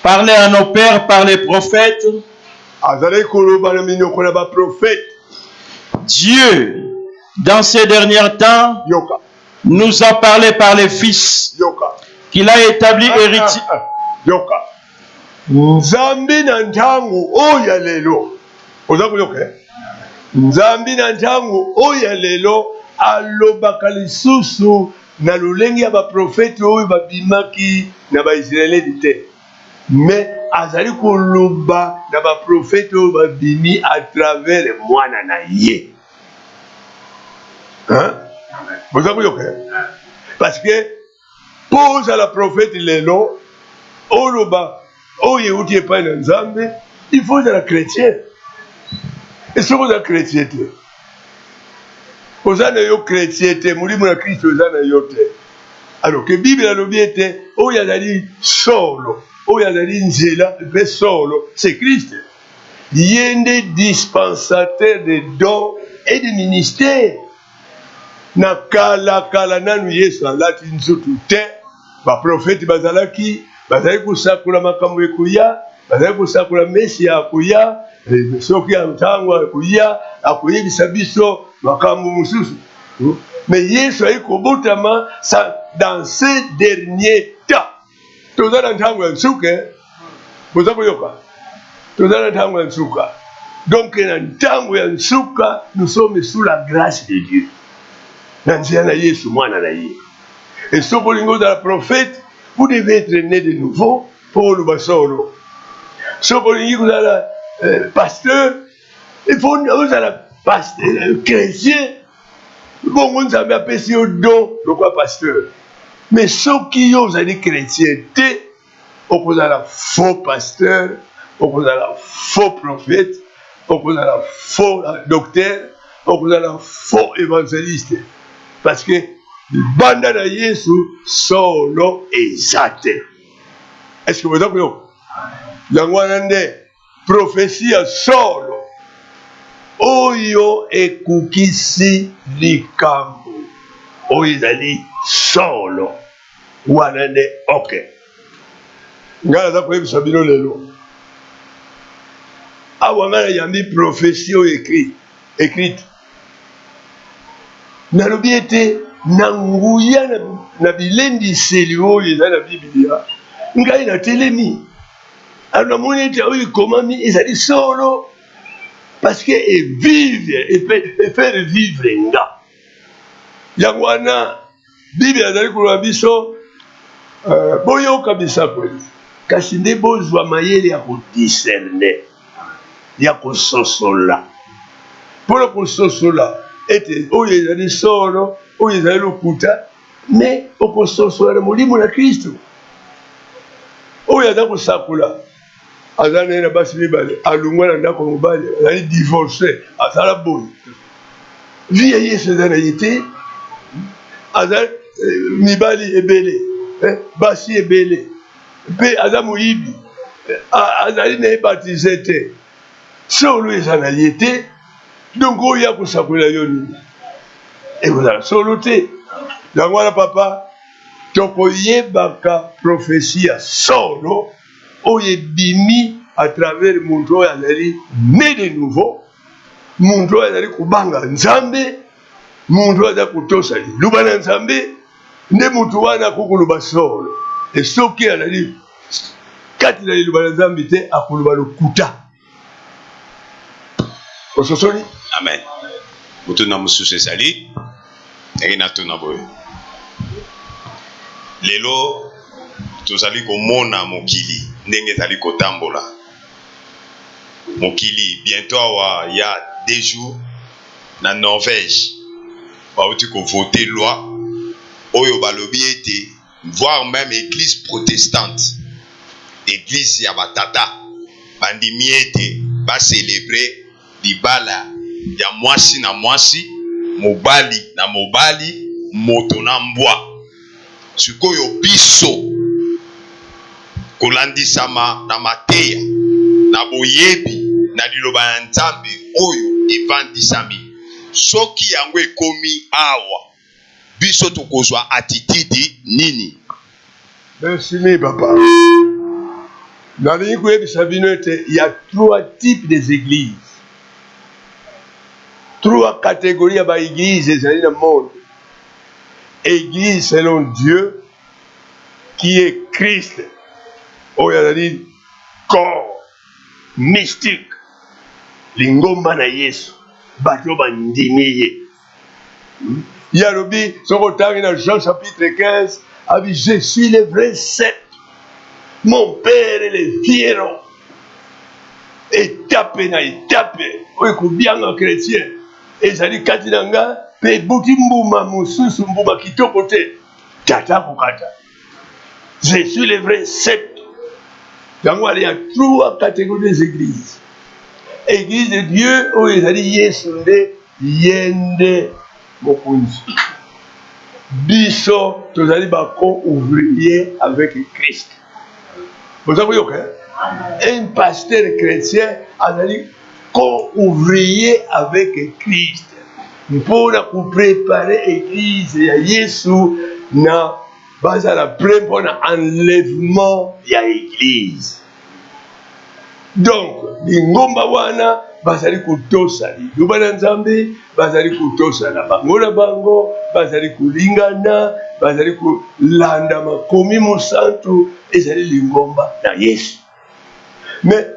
parler à nos pères par les prophètes, Dieu, dans ces derniers temps, nous a parlé par les fils qu'il a établi héritier. Nzambi na ntangu oya lelo. Oza kuyoka. Nzambi na ntangu oya lelo alobaka lisusu na lolenge ya ba prophète oyo babimaki na ba Israélite te. Mais azali koloba na ba prophète oyo babimi à travers mwana na ye. Hein? Oza kuyoka. Parce que pose à la prophète lelo oloba oh, il pas un Nzambe, il faut être chrétien. Et ce qu'on a chrétienté. Aux années chrétienté, mourir mon Christ aux années yote. Alors que Bible a l'objet, oh, il y a dit solo, oh, il y a dit nzela, mais solo, c'est Christ. Il y a des dispensateurs de dons et de ministères. Na kala nanu yesu alati nzutu te, ba prophète bazalaki, bazali kusakula makambo ekuya, bazali kusakula Mesia akuya, soki ya ntango akuya, akuyebisa biso makambo mususu. Mais Yesu ayi kobotama dans ces derniers temps. Toza na ntango ya nsuka, boza koyoka. Toza na ntango ya nsuka. Donc na ntango ya nsuka, nous sommes sous la grâce de Dieu. Na nzela na Yesu mwana na ye. Et ce bolingo de la prophète, vous devez être né de nouveau pour le basolo. Ce bolingo de la pasteur, il faut vous à la pasteur chrétien. Bon, on s'est appelé au don, le quoi pasteur. Mais ceux qui ont dit chrétienté, on peut la faux pasteur, on peut la faux prophète, on peut la faux docteur, on peut la faux évangéliste. Parce que banda na Yesu solo ezate. Est-ce que vous avez compris? Langwanande prophétie solo. Oyo ekukisi likambo. Oyo ezali solo. Wanande ok. Ngala za koyebisa bino lelo. Awa ngala yambi prophétie oyo écrite. Nalobi ete na nguya na bilendiseli oyo eza na Biblia ngai na telemi alors namoni ete oyo ekomami ezali solo parce que e faire vivre nga yango wana Biblia ezali koloba biso boyoka bisako kasi nde bozwa mayele ya kodiscerne ya kososola mpona kososola ete oyo ezali solo oyo ezali lokuta mais okososola na molimo na Kristo oyo aza kosakula aza naye na basi mibale alungwa na ndako mobali azali divorce azala boyi vi ya Yesu eza na ye te aza mibali ebele basi ebele mpe aza moyibi azali na ye baptise te solo eza na ye te. Donc, il y a pour ça que la yoni. Et vous avez solo te. Donc, voilà, papa. Donc, il y a prophétie à solo. Il y a bimi à travers mon droit à l'aller né de nouveau. Mon droit à l'aller kubanga nzambe. Mon droit à kutosa lubana nzambe. Ne mutuwana kukuluba solo. et soki alali kati na liloba na Nzambe te akoloba lokuta ososoli. Amen. Mutuna mususu sali na tuna boy. Lelo tozali komona mokili ndenge ezali kotambola. Mokili bientôt awa ya 2 jours na Norvège bauti ko voter loi oyo balobi ete voire même église protestante, église ya batata bandimi ete ba célébrer libala ya mwasi na mwasi, mobali na mobali, moto na mbwa. Sikoyo biso kolandisama na mateya na boyebi na liloba ya Nzambe oyo evandisami. Soki yango ekomi awa biso tokozwa attitude nini? Merci papa. Dans les il y a 3 types d'églises. 3 catégories d'églises dans le monde. Église selon Dieu, qui est Christ. Oh, il y a dit corps mystique. Lingomba na Yesu. Bato bandimiye. Il y a le dit, dans Jean chapitre 15, a dit, je suis le vrai sceptre. Mon père est le fiero. Étape na étape. Oui, combien de chrétiens. Et ça dit, Katinanga, pe buti mbuma mususu mbuma kitoko te. Tata kukata. Je suis le vrai sceptre. Donc, il y a 3 catégories d'églises. Église de Dieu, où il a dit, Yesunde, Yende, Mokunzi. Biso, tous allez bako ouvrier avec Christ. Vous avez vu, un pasteur chrétien a dit co-ouvrier avec Christ. Pour préparer l'église à Jésus, na base à la pleine pour l'enlèvement de l'église. Donc, les ngomba wana bazali kutosali. Lubana Nzambe bazali kutosala. Bangola bango bazali kulingana, bazali kulanda makomi musantu ezali lingomba na Yesu. Mais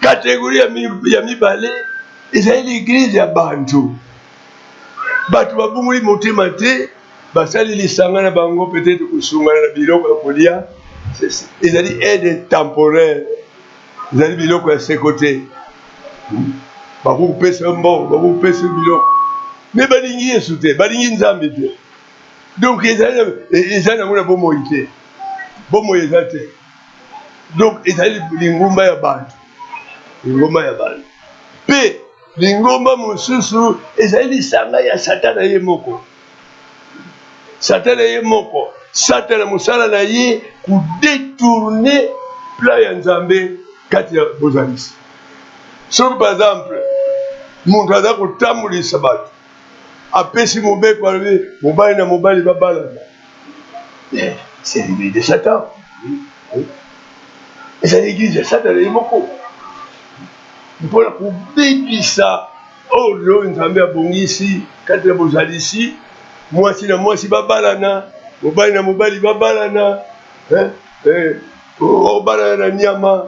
catégorie ya mibale ezali l'église ya bantu. Batu babunguli motema te basali lisanga na bango peut-être kusungana na biloko ya kolia. Ezali aide temporaire. Ezali biloko ya sekote. Bakupesa mbo, bakupesa biloko. Mais balingi Yesu te, balingi Nzambe te. Donc ezali na mona bomo ite. Bomo ezate. Donc ezali lingomba ya bantu. Lingomba ya bantu. Pe lingomba mosusu ezali lisanga ya Satana ye moko. Satana ye moko. Satana musala na ye ku détourner plan ya Nzambe kati ya bozalisi. Sur par exemple, muntu aza kotambulisa bato. Apesi mobeko alobi mobali na mobali babalana. C'est l'église de Satan. Et c'est l'église de Satan ye moko. Mpona kobebisa oyo Nzambe abongisi kati ya bozalisi, mwasi na mwasi babalana, mobali na mobali babalana, obalana na nyama,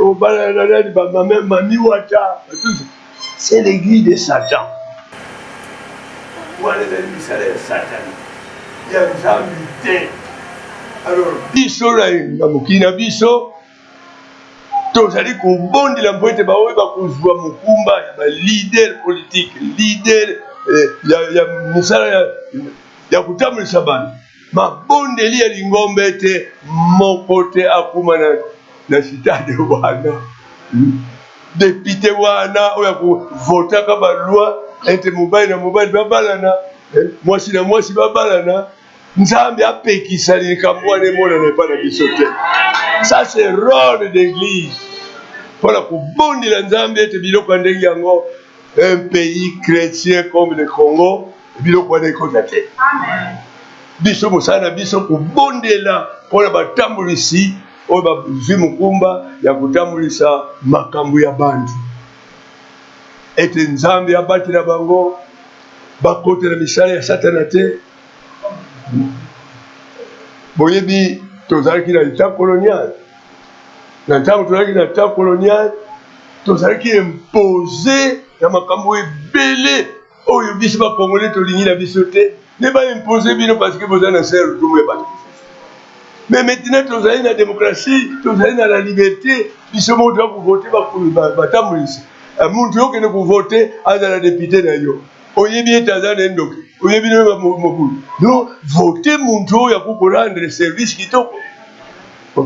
obalana na mamiwata. C'est l'église de Satan. Voilà les Satan. Il y a Nzambe. Alors, biso na mokina biso tozali kobondela mpo ete baoyo bakozwa mokumba ya balider politique, lider ya misala ya kotambolisa bana. Mabondeli ya lingomba ete moko te akuma na sitade wana. Député wana oyo akovotaka baloi ete mobali na mobali babalana, mwasi na mwasi babalana. Nzambe apekisa likambo wana emonana epa na biso te. Ça c'est rôle d'église. Pour la kubondela Nzambe ete biloko ya ndenge yango un pays chrétien comme le Congo biloko wana ekota te. Amen. Biso mosala na biso kubondela mpona batambulisi oyo bazwi mokumba ya kotambulisa makambo ya bantu. Ete Nzambe abatela bango bakotela misala ya Satana te. Boyebi tozalaki na état colonial. Na ntango tozalaki na état colonial, tozalaki imposé na makambo ebele oyo biso bakongole tolingi na biso te. Ne baimposé bino parce que boza na ser lutumu ya bato. Mais maintenant tozali na démocratie, tozali na la liberté, biso moto ya kuvote batambulisi. Muntu yo kende kuvote azala député na yo. Oyebi ete aza na endoki. Oyebi no mokulu. No, vote muntu oyo akokorendre service kitoko.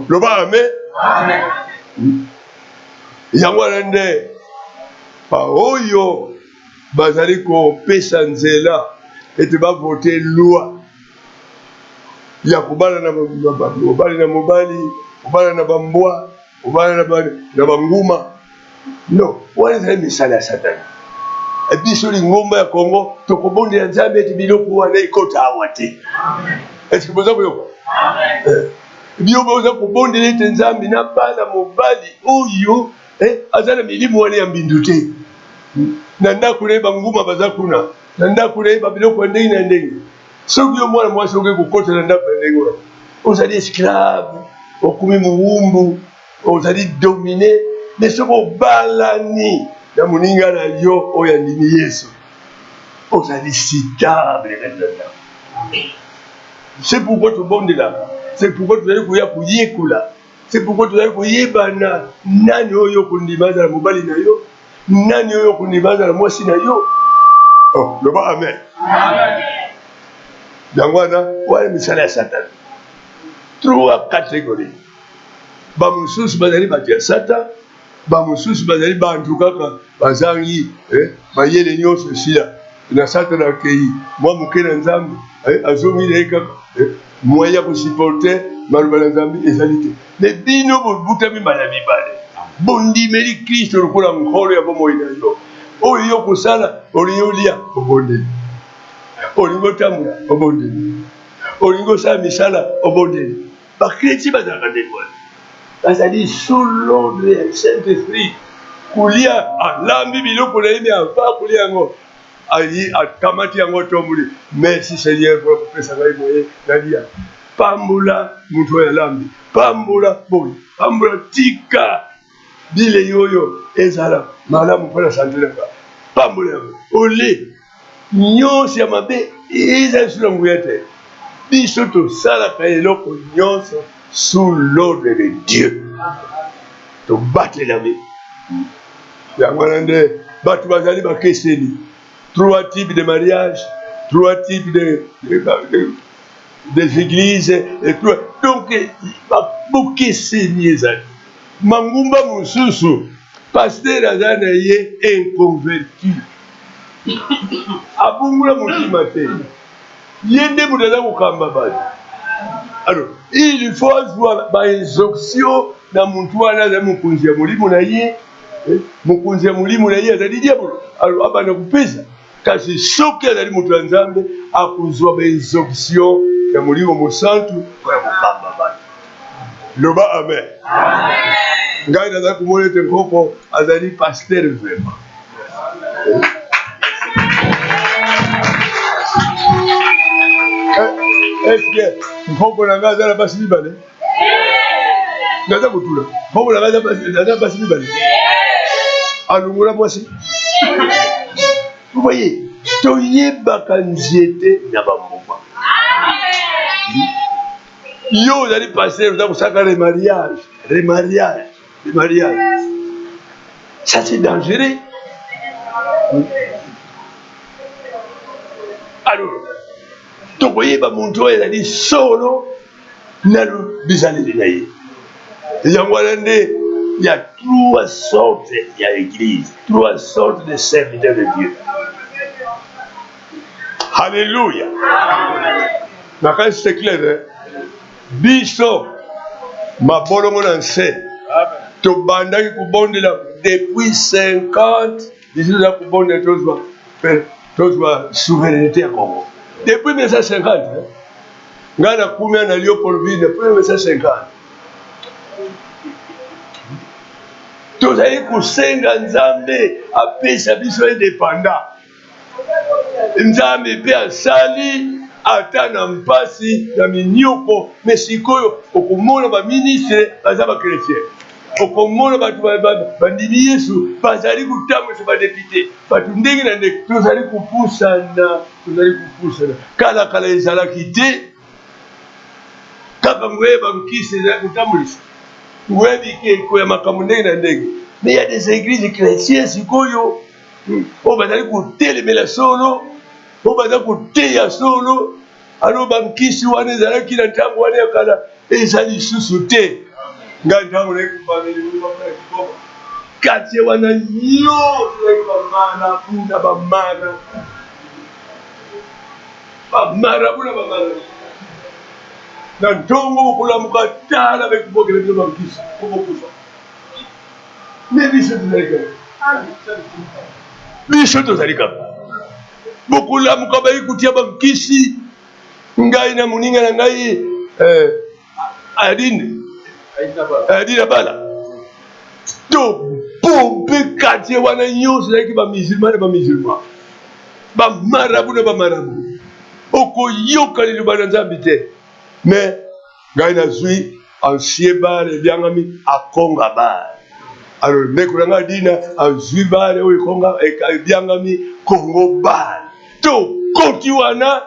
Loba amen. Amen. Yango wana nde oyo bazali kopesa nzela ete bavote loi ya kobala na mobali na mobali, kobala na bambwa, kobala na banguma. No, wana ezali misala ya satani. Biso lingomba ya Congo tokobondela Nzambe ete biloko wana ekota awa te. Est-ce que boza koyoka? Biyo boza kobondela ete Nzambe na bana mobali oyo aza na milimo wana ya mbindu te. Na ndako na ye banguma baza kuna, na ndako na ye babiloko ya ndenge na ndenge. Soki yo mwana mwasi okoki kokota na ndako ya ndenge wana, ozali esclave, okumi muwumbu, ozali domine, mais soki obalani na moninga na yo oyo andimi Yesu, ozali citable maintenant. C'est pourquoi tobondelaka, c'est pourquoi tozali koya koyekola, c'est pourquoi tozali koyebana nani oyo kondima azala mobali na yo, nani oyo kondima azala mwasi na yo. Oh, loba amen. Amen. Yango wana misala ya Satan. 3 catégories. Bamususu bazali bato ya Satan, bamususu bazali bantu kaka bazangi mayele nyonso esila na Satan akei mwa moke na Nzambe azongi na ye kaka moyen ya kosupporte maloba na Nzambe ezali te. Mais bino bobutami mbala mibale bondimeli Kristo lokola nkolo ya bomoi na yo oyo yo kosala olingi olia obondeli, olingi otambola obondeli, olingi osala misala obondeli. Bakristi bazalaka ndenge wana, bazali sous l'ordre ya Saint-Esprit. Kulia alambi biloko na ye me ava kolia yango ayi akamati yango tomboli. Merci Seigneur pour kopesa ngai moye nalia. Pambola mutu oyo alambi, pambola boyi, pambola tika bile yoyo ezala malamu mpona sante na nga. Pambola yango ole nyonso ya mabe ezali sous la nguya te. Biso tosalaka eloko nyonso sous l'ordre de Dieu. To battre la vie. Yango wana nde bato bazali bakeseni. 3 types de mariage, 3 types des églises et tout. Donc bakeseni ezali. Mangumba mususu pasteur aza na ye inconverti. Abungula mutima te. Yende mutu aza kokamba bato. Alors, il faut avoir bainjonction na muntu wana azali mokonzi ya molimo na ye. Mokonzi ya molimo na ye azali diabolo. Alors, abanda kopesa. Kasi soki azali mutu ya Nzambe akozwa bainjonction ya molimo mosantu mpo ya kokamba bato. Loba amen. Ngai naza komona ete nkoko azali pasteur vraiment. Est-ce que nkoko na ngai azala basi mibale? Naza kotula. Nkoko na ngai azala basi mibale? Alongola mwasi? Vous voyez, toyebaka nzete na bambuma. Yo ozali pasteur oza kosaka remariage. Ça c'est dangereux. Alors, tokoyeba muntu oyo ezali solo na bizaleli na ye. Yango wana nde il y a 3 sortes ya église, 3 sortes de serviteurs de Dieu. Alléluia. Nakasi c'est clair, hein? Biso mabolongo na nse tobandaki kubondela depuis 50 biso za kubondela tozwa souveraineté ya Congo depuis 1950. Ngai nakumia na Léopoldville depuis 1950. Tozali kosenga Nzambe apesa biso indépendant. Nzambe pe asali ata na mpasi na minioko me sikoyo okomona baministre baza bakretien, okomona bato bandimi Yesu bazali kutambwisa badepute bato ndenge na ndenge. Tozali kupusana kala ezalaki te kaka ngoyeba nkisi ezali kutambwisa ngoyebi ke koya makambo ndenge na ndenge. Mais il y a des églises chrétiennes sikoyo oyo bazali kotelemela solo, oyo bazali koteya solo, alo bankisi wana ezalaki na ntango wana ya kala eza lisusu te. Ngai ntango naekubameli kati wana nyonso ezalaki bamarabu na bamarabu na ntongo bokolamuka tala bekubokela bino bankisi kobokufa. Mais biso tozali kaka bokolamuka bayi kutia bankisi. Ngai na moninga na ngai adina bala topompe kati wana nyonso ezalaki bamisulman na bamisulman, bamarabu na bamarabu. Okoyoka liloba na Nzambe te. Mais ngai nazwi ancien bare ebyangami akonga bare. Alors ndeko na ngai dina azwi bare oyo ebyangami kongo bare. Tokoti wana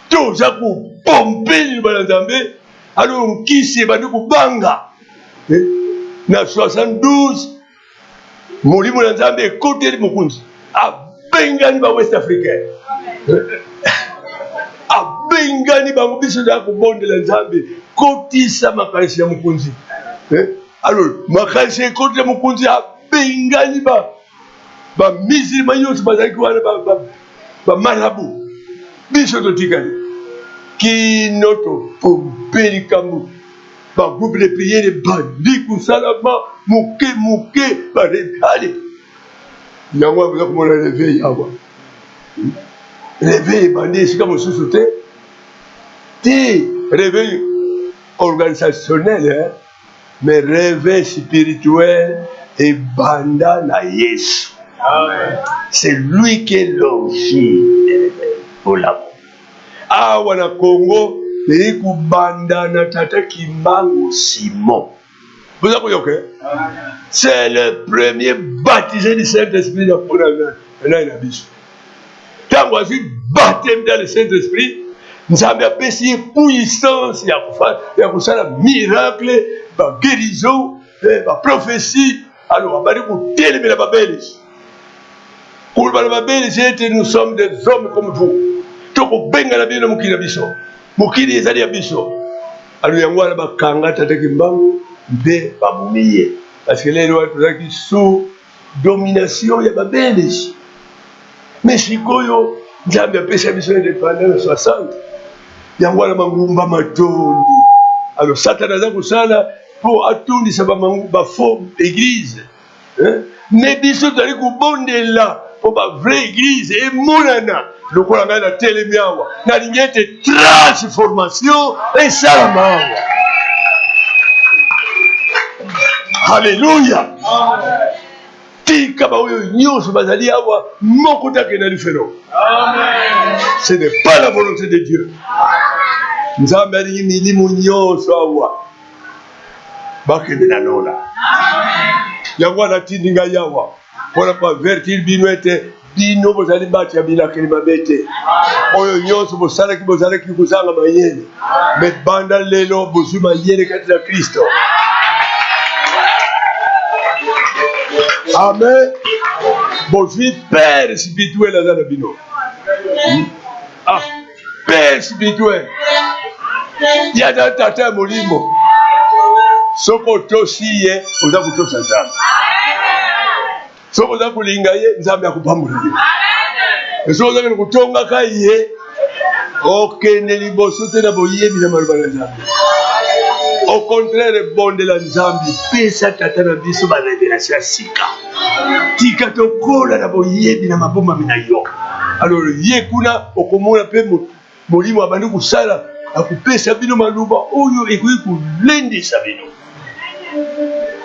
toza kupompe liloba na Nzambe. Alors nkisi ebandi kubanga na 72 molimo na Nzambe ekoteli mokunzi abengani ba West Africain abengani bango biso za kubondela Nzambe kotisa makanisi ya mokunzi. Alors makanisi ekotela mokunzi abengani ba musulman nyonso bazalaki wana ba marabu biso totikali kino topompeli kambo bagroupe de priere bandi kusalama moke baretale yango akoza komona réveil awa. Réveil ebandi esika mosusu te réveil organisationnel, mais réveil spirituel ebanda na Yesu. C'est lui qui est l'origine pour l'amour. Awa na Congo eri kubanda na tata Kimbangu Simon. Vous avez compris? C'est le premier baptisé du Saint-Esprit dans la biso. Tango azwi baptême dans le Saint-Esprit, Nzambe apesi puissance ya kosala miracle, ba guérison, ba prophétie. Alors abali kotelemela babelisi. Koloba na babelisi ete nous sommes des hommes comme vous. Tokobenga na bino mokili na biso. Mokili ezali ya biso. Alors yango wana bakanga tata Kimbangu mpe babumiye. Parce que lelo tozalaki sous domination ya babelisi. Mais sikoyo Nzambe apesa biso indépendance 60. Yango wana mangumba matondi. Alors Satan aza kosala po atundisa ba faux église. Mais biso tozali kobondela po ba vraie église emonana. Lokola ngai na telemi awa nalingi ete transformation esalama awa. Alléluia. Tika baoyo nyonso bazali awa moko take na lifelo. Ce n'est pas la volonté de Dieu. Nzambe alingi milimo nyonso awa bakende na lola. Yango natindi ngai awa mpona koavertir bino ete bino bozali bato ya bilakeli mabe te. Oyo nyonso bozalaki kozanga mayele, me banda lelo bozwi mayele kati na Kristo. Amen. Bozwi père spirituel aza na bino. Père spirituel ya tata ya molimo. Soko tosi ye oza kutosa Nzambe. Soko oza kulinga ye Nzambe akupambola ye. Soko oza kutonga ka ye okende liboso te na boyebi na maloba na Nzambe. Au contraire bondela Nzambe pesa tata na biso ba révélation ya sika. Tika tokola na boyebi na maboma mina yo. Alors ye kuna okomona pe molimo abandi kusala akupesa bino maluba oyo ekoki kulendisa bino.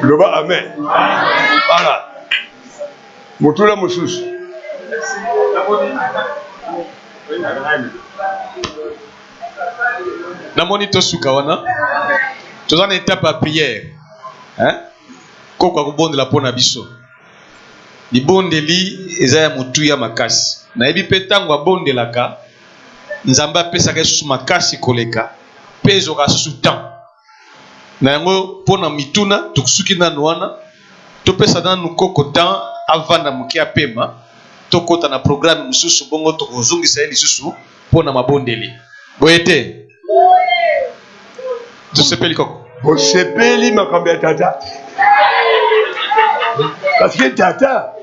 Loba amen. Voilà. Motula mosusu. namoni tosuka wana toza na étape ya prière koko akobondela mpo na biso libondeli eza ya motuya makasi nayebi mpe ntango abondelaka nzambe apesaka lisusu makasi koleka mpe ezoka susu temps na yango mpo na mituna tokusuki nanu wana topesa nanu koko temps avanda moke apema tokota na programme mosusu bongo tokozongisa ye lisusu mpo na mabondeli boye te tosepeli koko bosepeli makambo ya tata parce que tata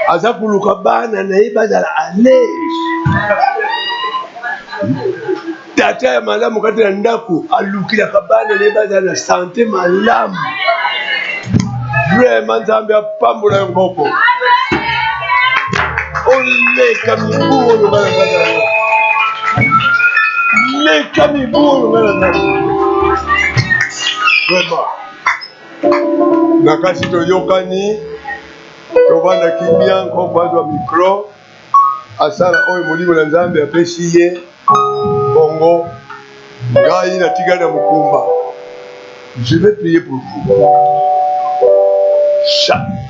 aza koluka bana na ye bazala alege tata ya malamu kati na ndako alukilaka bana na ye bazala na sante malamu vraiment nzambe apambola yo moko oleka mibu oyo bana bazala leka mibu oyo bana bazala vraiment nakasi toyokani tovanda kimia nkoko azwa micro asala oyo molimo na nzambe apesi ye bongo ngai natikali na mokumba. Je vais prier pour vous.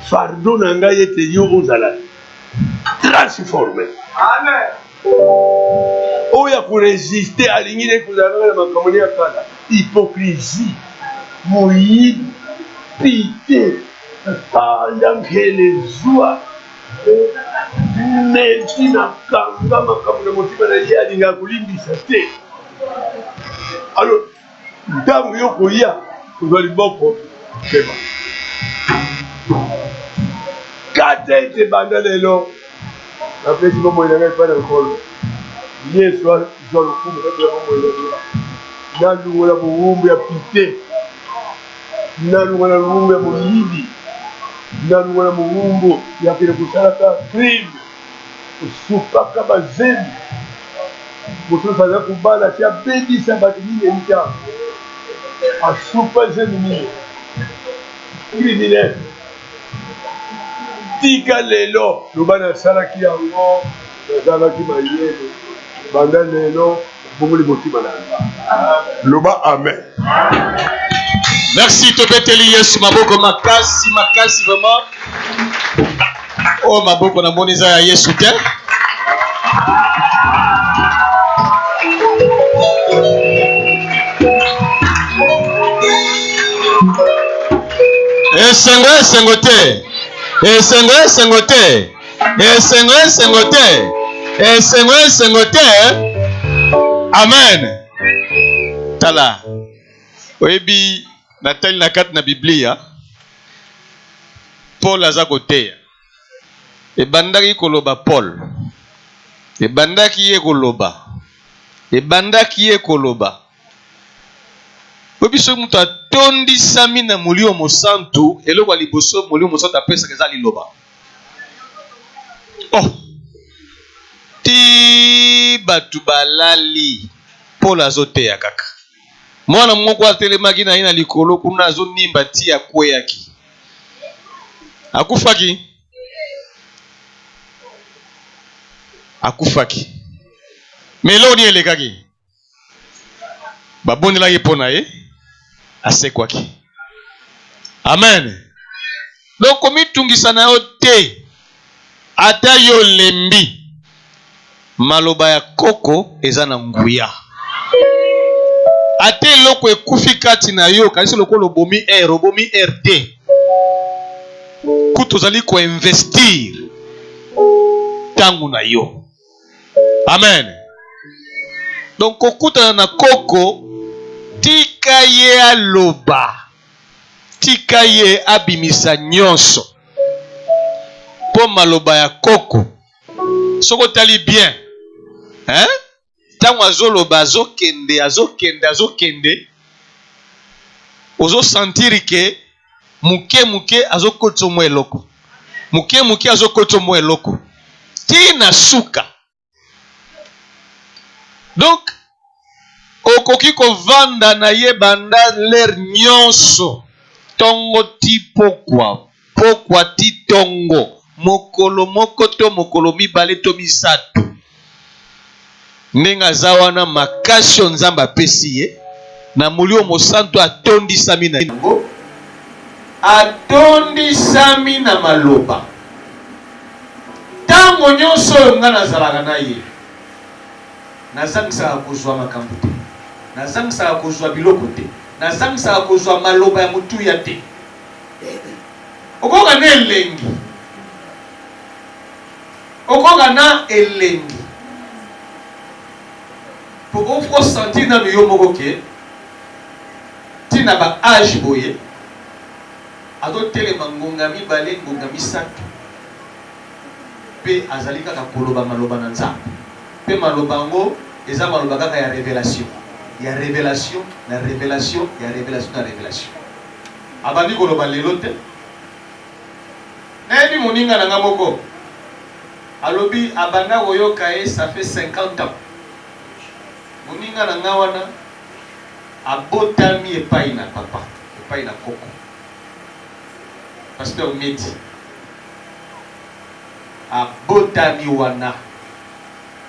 Fardeau na ngai ete yo ozala transformé. Amen. Oya kuresiste alingi ne kuzala na makambo ya kala. Hypocrisie, moyibi, pité, ndangele zwa. Neti na kanga makambo na motima na ye alinga kulimbisa te. Alors, ntango yo koya kozwa liboko pema. Kata ete banda lelo napesi bomoi na ngai epai na nkolo yesu zwa lokumu kati ya bomoi na ngai nalungola mowumbu ya pite, nalungola mowumbu ya moyibi, nalungola mowumbu ya kende kosalaka crime, kosupaka bazembe, mosusu aza kobala ti abebisa bato mingi ntango asupa zembe mingi criminel. Tika lelo loba nasalaki yango nazalaki mayele banda lelo bongoli motima na nga loba amen. Merci topeteli yesu maboko makasi makasi vraiment. Oh maboko na moni za ya yesu te. Esengo te. Esengo te. Amen. Tala. Oyebi natali na kati na Biblia Paul aza koteya. Ebandaki koloba Paul. Ebandaki ye koloba. Obiso mutu atondisami na molimo mosantu eloko liboso molimo mosantu apesaka eza liloba. Oh. Ti batu balali Paul azoteya kaka. Mwana moko atelemaki na ye na likolo kuna azonimba ti akweyaki. Akufaki. Meloni elekaki. Babondelaki mpo na ye asekwaki. Amen. Donc komitungisa na yo te ata yo lembi maloba ya koko eza na nguya. Ate eloko ekufi kati na yo kasi lokolo obomi R te. Kutu ozali koinvestir tangu na yo. Amen. Donc kokutana na koko tika ye aloba, tika ye abimisa nyonso. Po maloba ya koko soko tali bien, tango azoloba azokende ozo sentir ke muke azokotso mo eloko, muke azokotso mo eloko tina suka. Donc okoki kovanda na ye banda ler nyonso tongo ti pokwa ti tongo mokolo moko to mokolo mibale to misato ndenge aza wana makasi oyo nzambe apesi ye na mulio mosantu atondisami na yango atondisami na maloba ntango nyonso oyo nga nazalaka na ye nazangisaka kozwa makambo te nazangisaka kozwa biloko te nazangisaka kozwa maloba ya motuya te okoka na elengi okoka na elengi po osentir nano yo moko ke ntina ba age boye azotelema ngonga mibale ngonga misato mpe azali kaka koloba maloba na nzambe mpe maloba yango eza maloba kaka ya révélation ya révélation na révélation ya révélation na révélation abandi koloba lelo te nayebi moninga na nga moko alobi abanda koyoka ye ça fait 50 ans moninga na nga wana abotami epai na papa epai na koko pasteur Medi abotami wana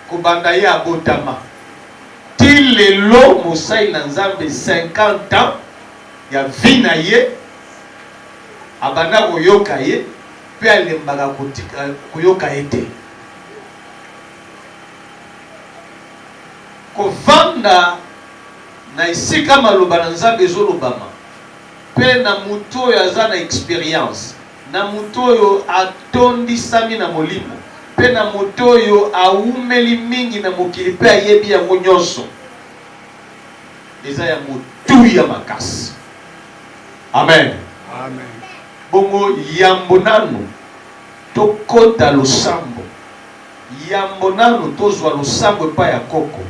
kobanda ye abotama ti lelo mosali na nzambe 50 ans ya vi na ye abanda koyoka ye mpe alembaka koyoka ye te kovanda na esika maloba na nzambe ezolobama mpe na moto oyo aza na expérience na moto oyo atondisami na molimo mpe na moto oyo awumeli mingi na mokili mpe ayebi yango nyonso eza ya motuya makasi amen bongo yambo nanu tokota losambo yambo nanu tozwa losambo epai ya koko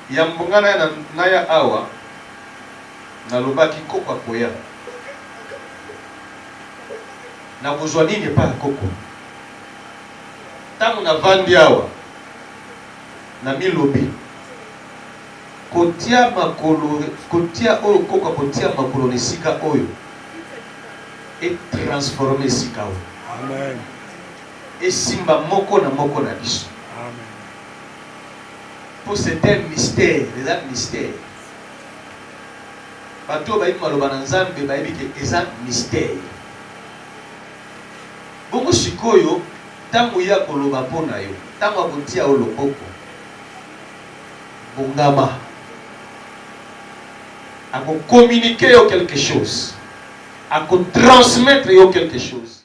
yambo nga naya awa nalobaki koko akoya nakozwa nini epai ya koko ntango navandi awa na milobi kotia makolo kotia oyo koko kotia makolo na esika oyo etransforme esika oyo amen esimba moko na biso amen pour c'est un mystère eza mystère bato oyo bayebi maloba na nzambe bayebi ke eza mystère bongo sikoyo ntango ya koloba mpo na yo ntango akotia yo loboko bongama akokommunike yo quelque chose akotransmettre yo quelque chose